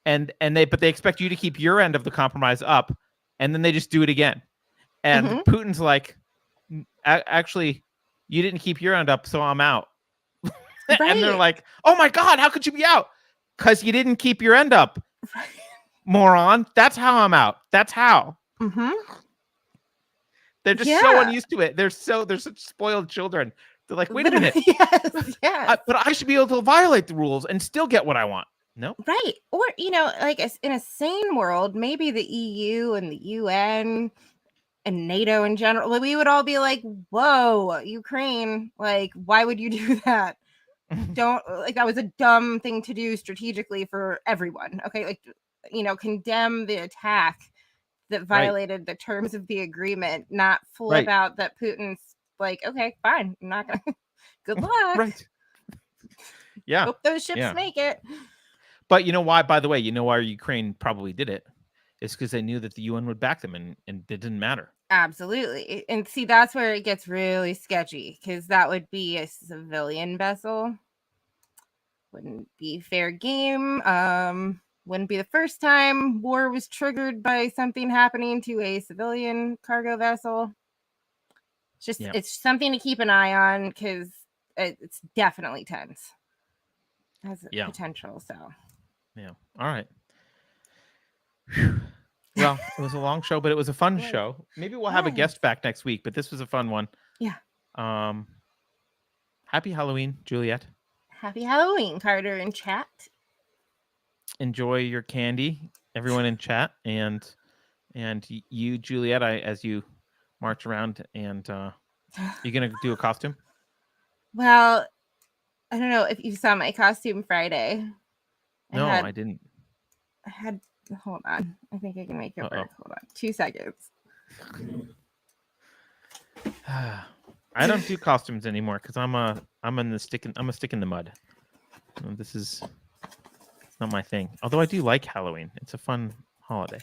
[SPEAKER 1] But they expect you to keep your end of the compromise up, and then they just do it again. And Putin's like, actually, you didn't keep your end up, so I'm out. Right. And they're like, oh my God, how could you be out? Because you didn't keep your end up. Right. Moron. That's how I'm out. That's how. They're just so unused to it. They're such spoiled children. They're like, wait a minute. Yes. But I should be able to violate the rules and still get what I want. No.
[SPEAKER 2] Right. Or, like in a sane world, maybe the EU and the UN and NATO in general, we would all be like, whoa, Ukraine, like, why would you do that? That was a dumb thing to do strategically for everyone. Okay. Like, condemn the attack that violated the terms of the agreement, not flip out that Putin's like, okay, fine. I'm not going to, good luck.
[SPEAKER 1] Right. Yeah.
[SPEAKER 2] Hope those ships make it.
[SPEAKER 1] But you know why, by the way, why Ukraine probably did it? It's because they knew that the UN would back them and it didn't matter.
[SPEAKER 2] Absolutely. And see, that's where it gets really sketchy, because that would be a civilian vessel. Wouldn't be fair game. Wouldn't be the first time war was triggered by something happening to a civilian cargo vessel. It's something to keep an eye on, because it's definitely tense. Has potential, so.
[SPEAKER 1] Yeah. All right. Whew. Well, it was a long show, but it was a fun show. Maybe we'll have a guest back next week, but this was a fun one.
[SPEAKER 2] Yeah.
[SPEAKER 1] Happy Halloween, Juliet.
[SPEAKER 2] Happy Halloween, Carter in chat. Enjoy
[SPEAKER 1] your candy, everyone in chat, and you, Juliet, as you march around, and you're gonna do a costume?
[SPEAKER 2] Well, I don't know if you saw my costume Friday.
[SPEAKER 1] I didn't.
[SPEAKER 2] Hold on. I think I can make it work. Hold on. 2 seconds.
[SPEAKER 1] I don't do costumes anymore because I'm a stick in the mud. This is not my thing. Although I do like Halloween. It's a fun holiday.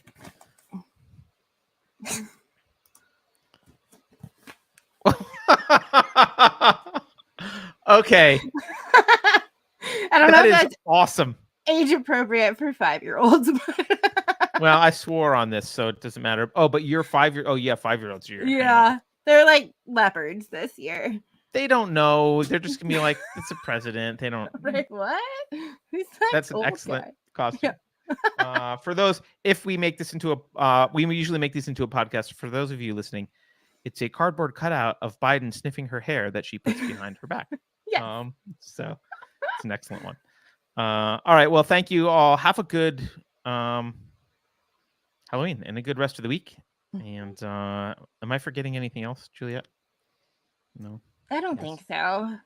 [SPEAKER 1] Okay.
[SPEAKER 2] I don't know if that's
[SPEAKER 1] awesome.
[SPEAKER 2] Age appropriate for 5-year-olds.
[SPEAKER 1] Well, I swore on this, so it doesn't matter. Oh, but you're 5-year. Oh, yeah, 5-year-olds.
[SPEAKER 2] Yeah, they're like leopards this year.
[SPEAKER 1] They don't know. They're just gonna be like, it's a president. They don't.
[SPEAKER 2] Like, what? Who's that?
[SPEAKER 1] That's an excellent costume. Yeah. For those, if we make this into we usually make these into a podcast. For those of you listening, it's a cardboard cutout of Biden sniffing her hair that she puts behind her back.
[SPEAKER 2] Yeah.
[SPEAKER 1] So it's an excellent one. All right. Well, thank you all. Have a good Halloween and a good rest of the week. And am I forgetting anything else, Juliet? No.
[SPEAKER 2] I don't think so.
[SPEAKER 1] All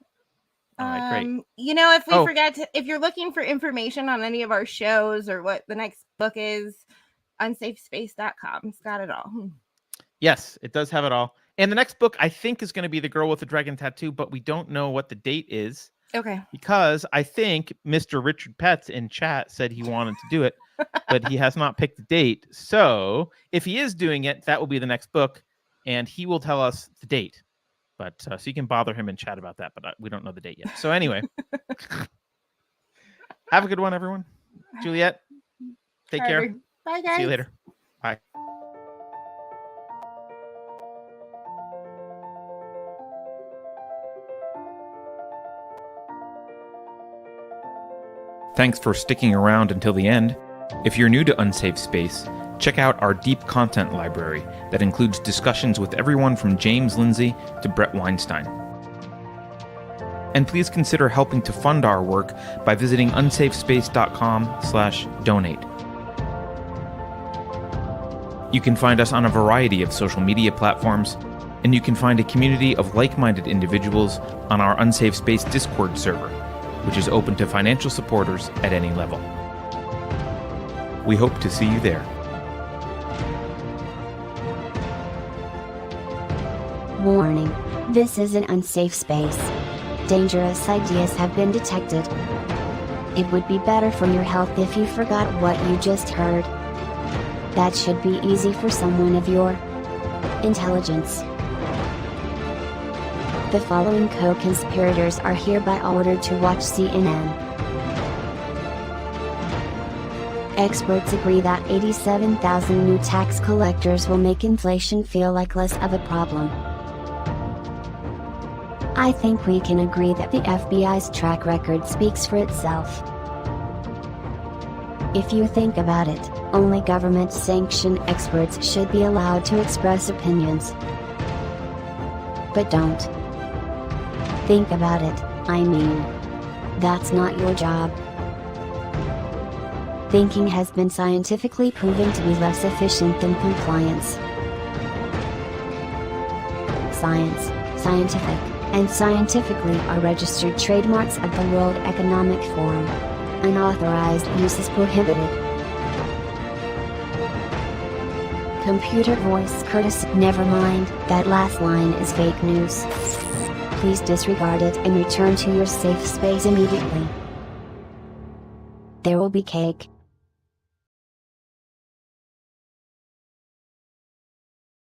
[SPEAKER 1] right, great.
[SPEAKER 2] If we forget if you're looking for information on any of our shows or what the next book is, unsafespace.com. It's got it all.
[SPEAKER 1] Yes, it does have it all. And the next book, I think, is going to be The Girl with the Dragon Tattoo, but we don't know what the date is.
[SPEAKER 2] Okay.
[SPEAKER 1] Because I think Mr. Richard Petz in chat said he wanted to do it, but he has not picked the date. So if he is doing it, that will be the next book, and he will tell us the date. But so you can bother him and chat about that, but we don't know the date yet. So anyway, have a good one, everyone. Juliet, take care.
[SPEAKER 2] Bye, guys.
[SPEAKER 1] See you later. Bye. Thanks for sticking around until the end. If you're new to Unsafe Space, check out our deep content library that includes discussions with everyone from James Lindsay to Brett Weinstein. And please consider helping to fund our work by visiting unsafespace.com/donate. You can find us on a variety of social media platforms, and you can find a community of like-minded individuals on our Unsafe Space Discord server, which is open to financial supporters at any level. We hope to see you there.
[SPEAKER 3] Warning. This is an unsafe space. Dangerous ideas have been detected. It would be better for your health if you forgot what you just heard. That should be easy for someone of your intelligence. The following co-conspirators are hereby ordered to watch CNN. Experts agree that 87,000 new tax collectors will make inflation feel like less of a problem. I think we can agree that the FBI's track record speaks for itself. If you think about it, only government-sanctioned experts should be allowed to express opinions. But don't. Think about it, I mean. That's not your job. Thinking has been scientifically proven to be less efficient than compliance. Science, scientific, and scientifically are registered trademarks of the World Economic Forum. Unauthorized use is prohibited. Computer voice courtesy. Never mind, that last line is fake news. Please disregard it and return to your safe space immediately. There will be cake.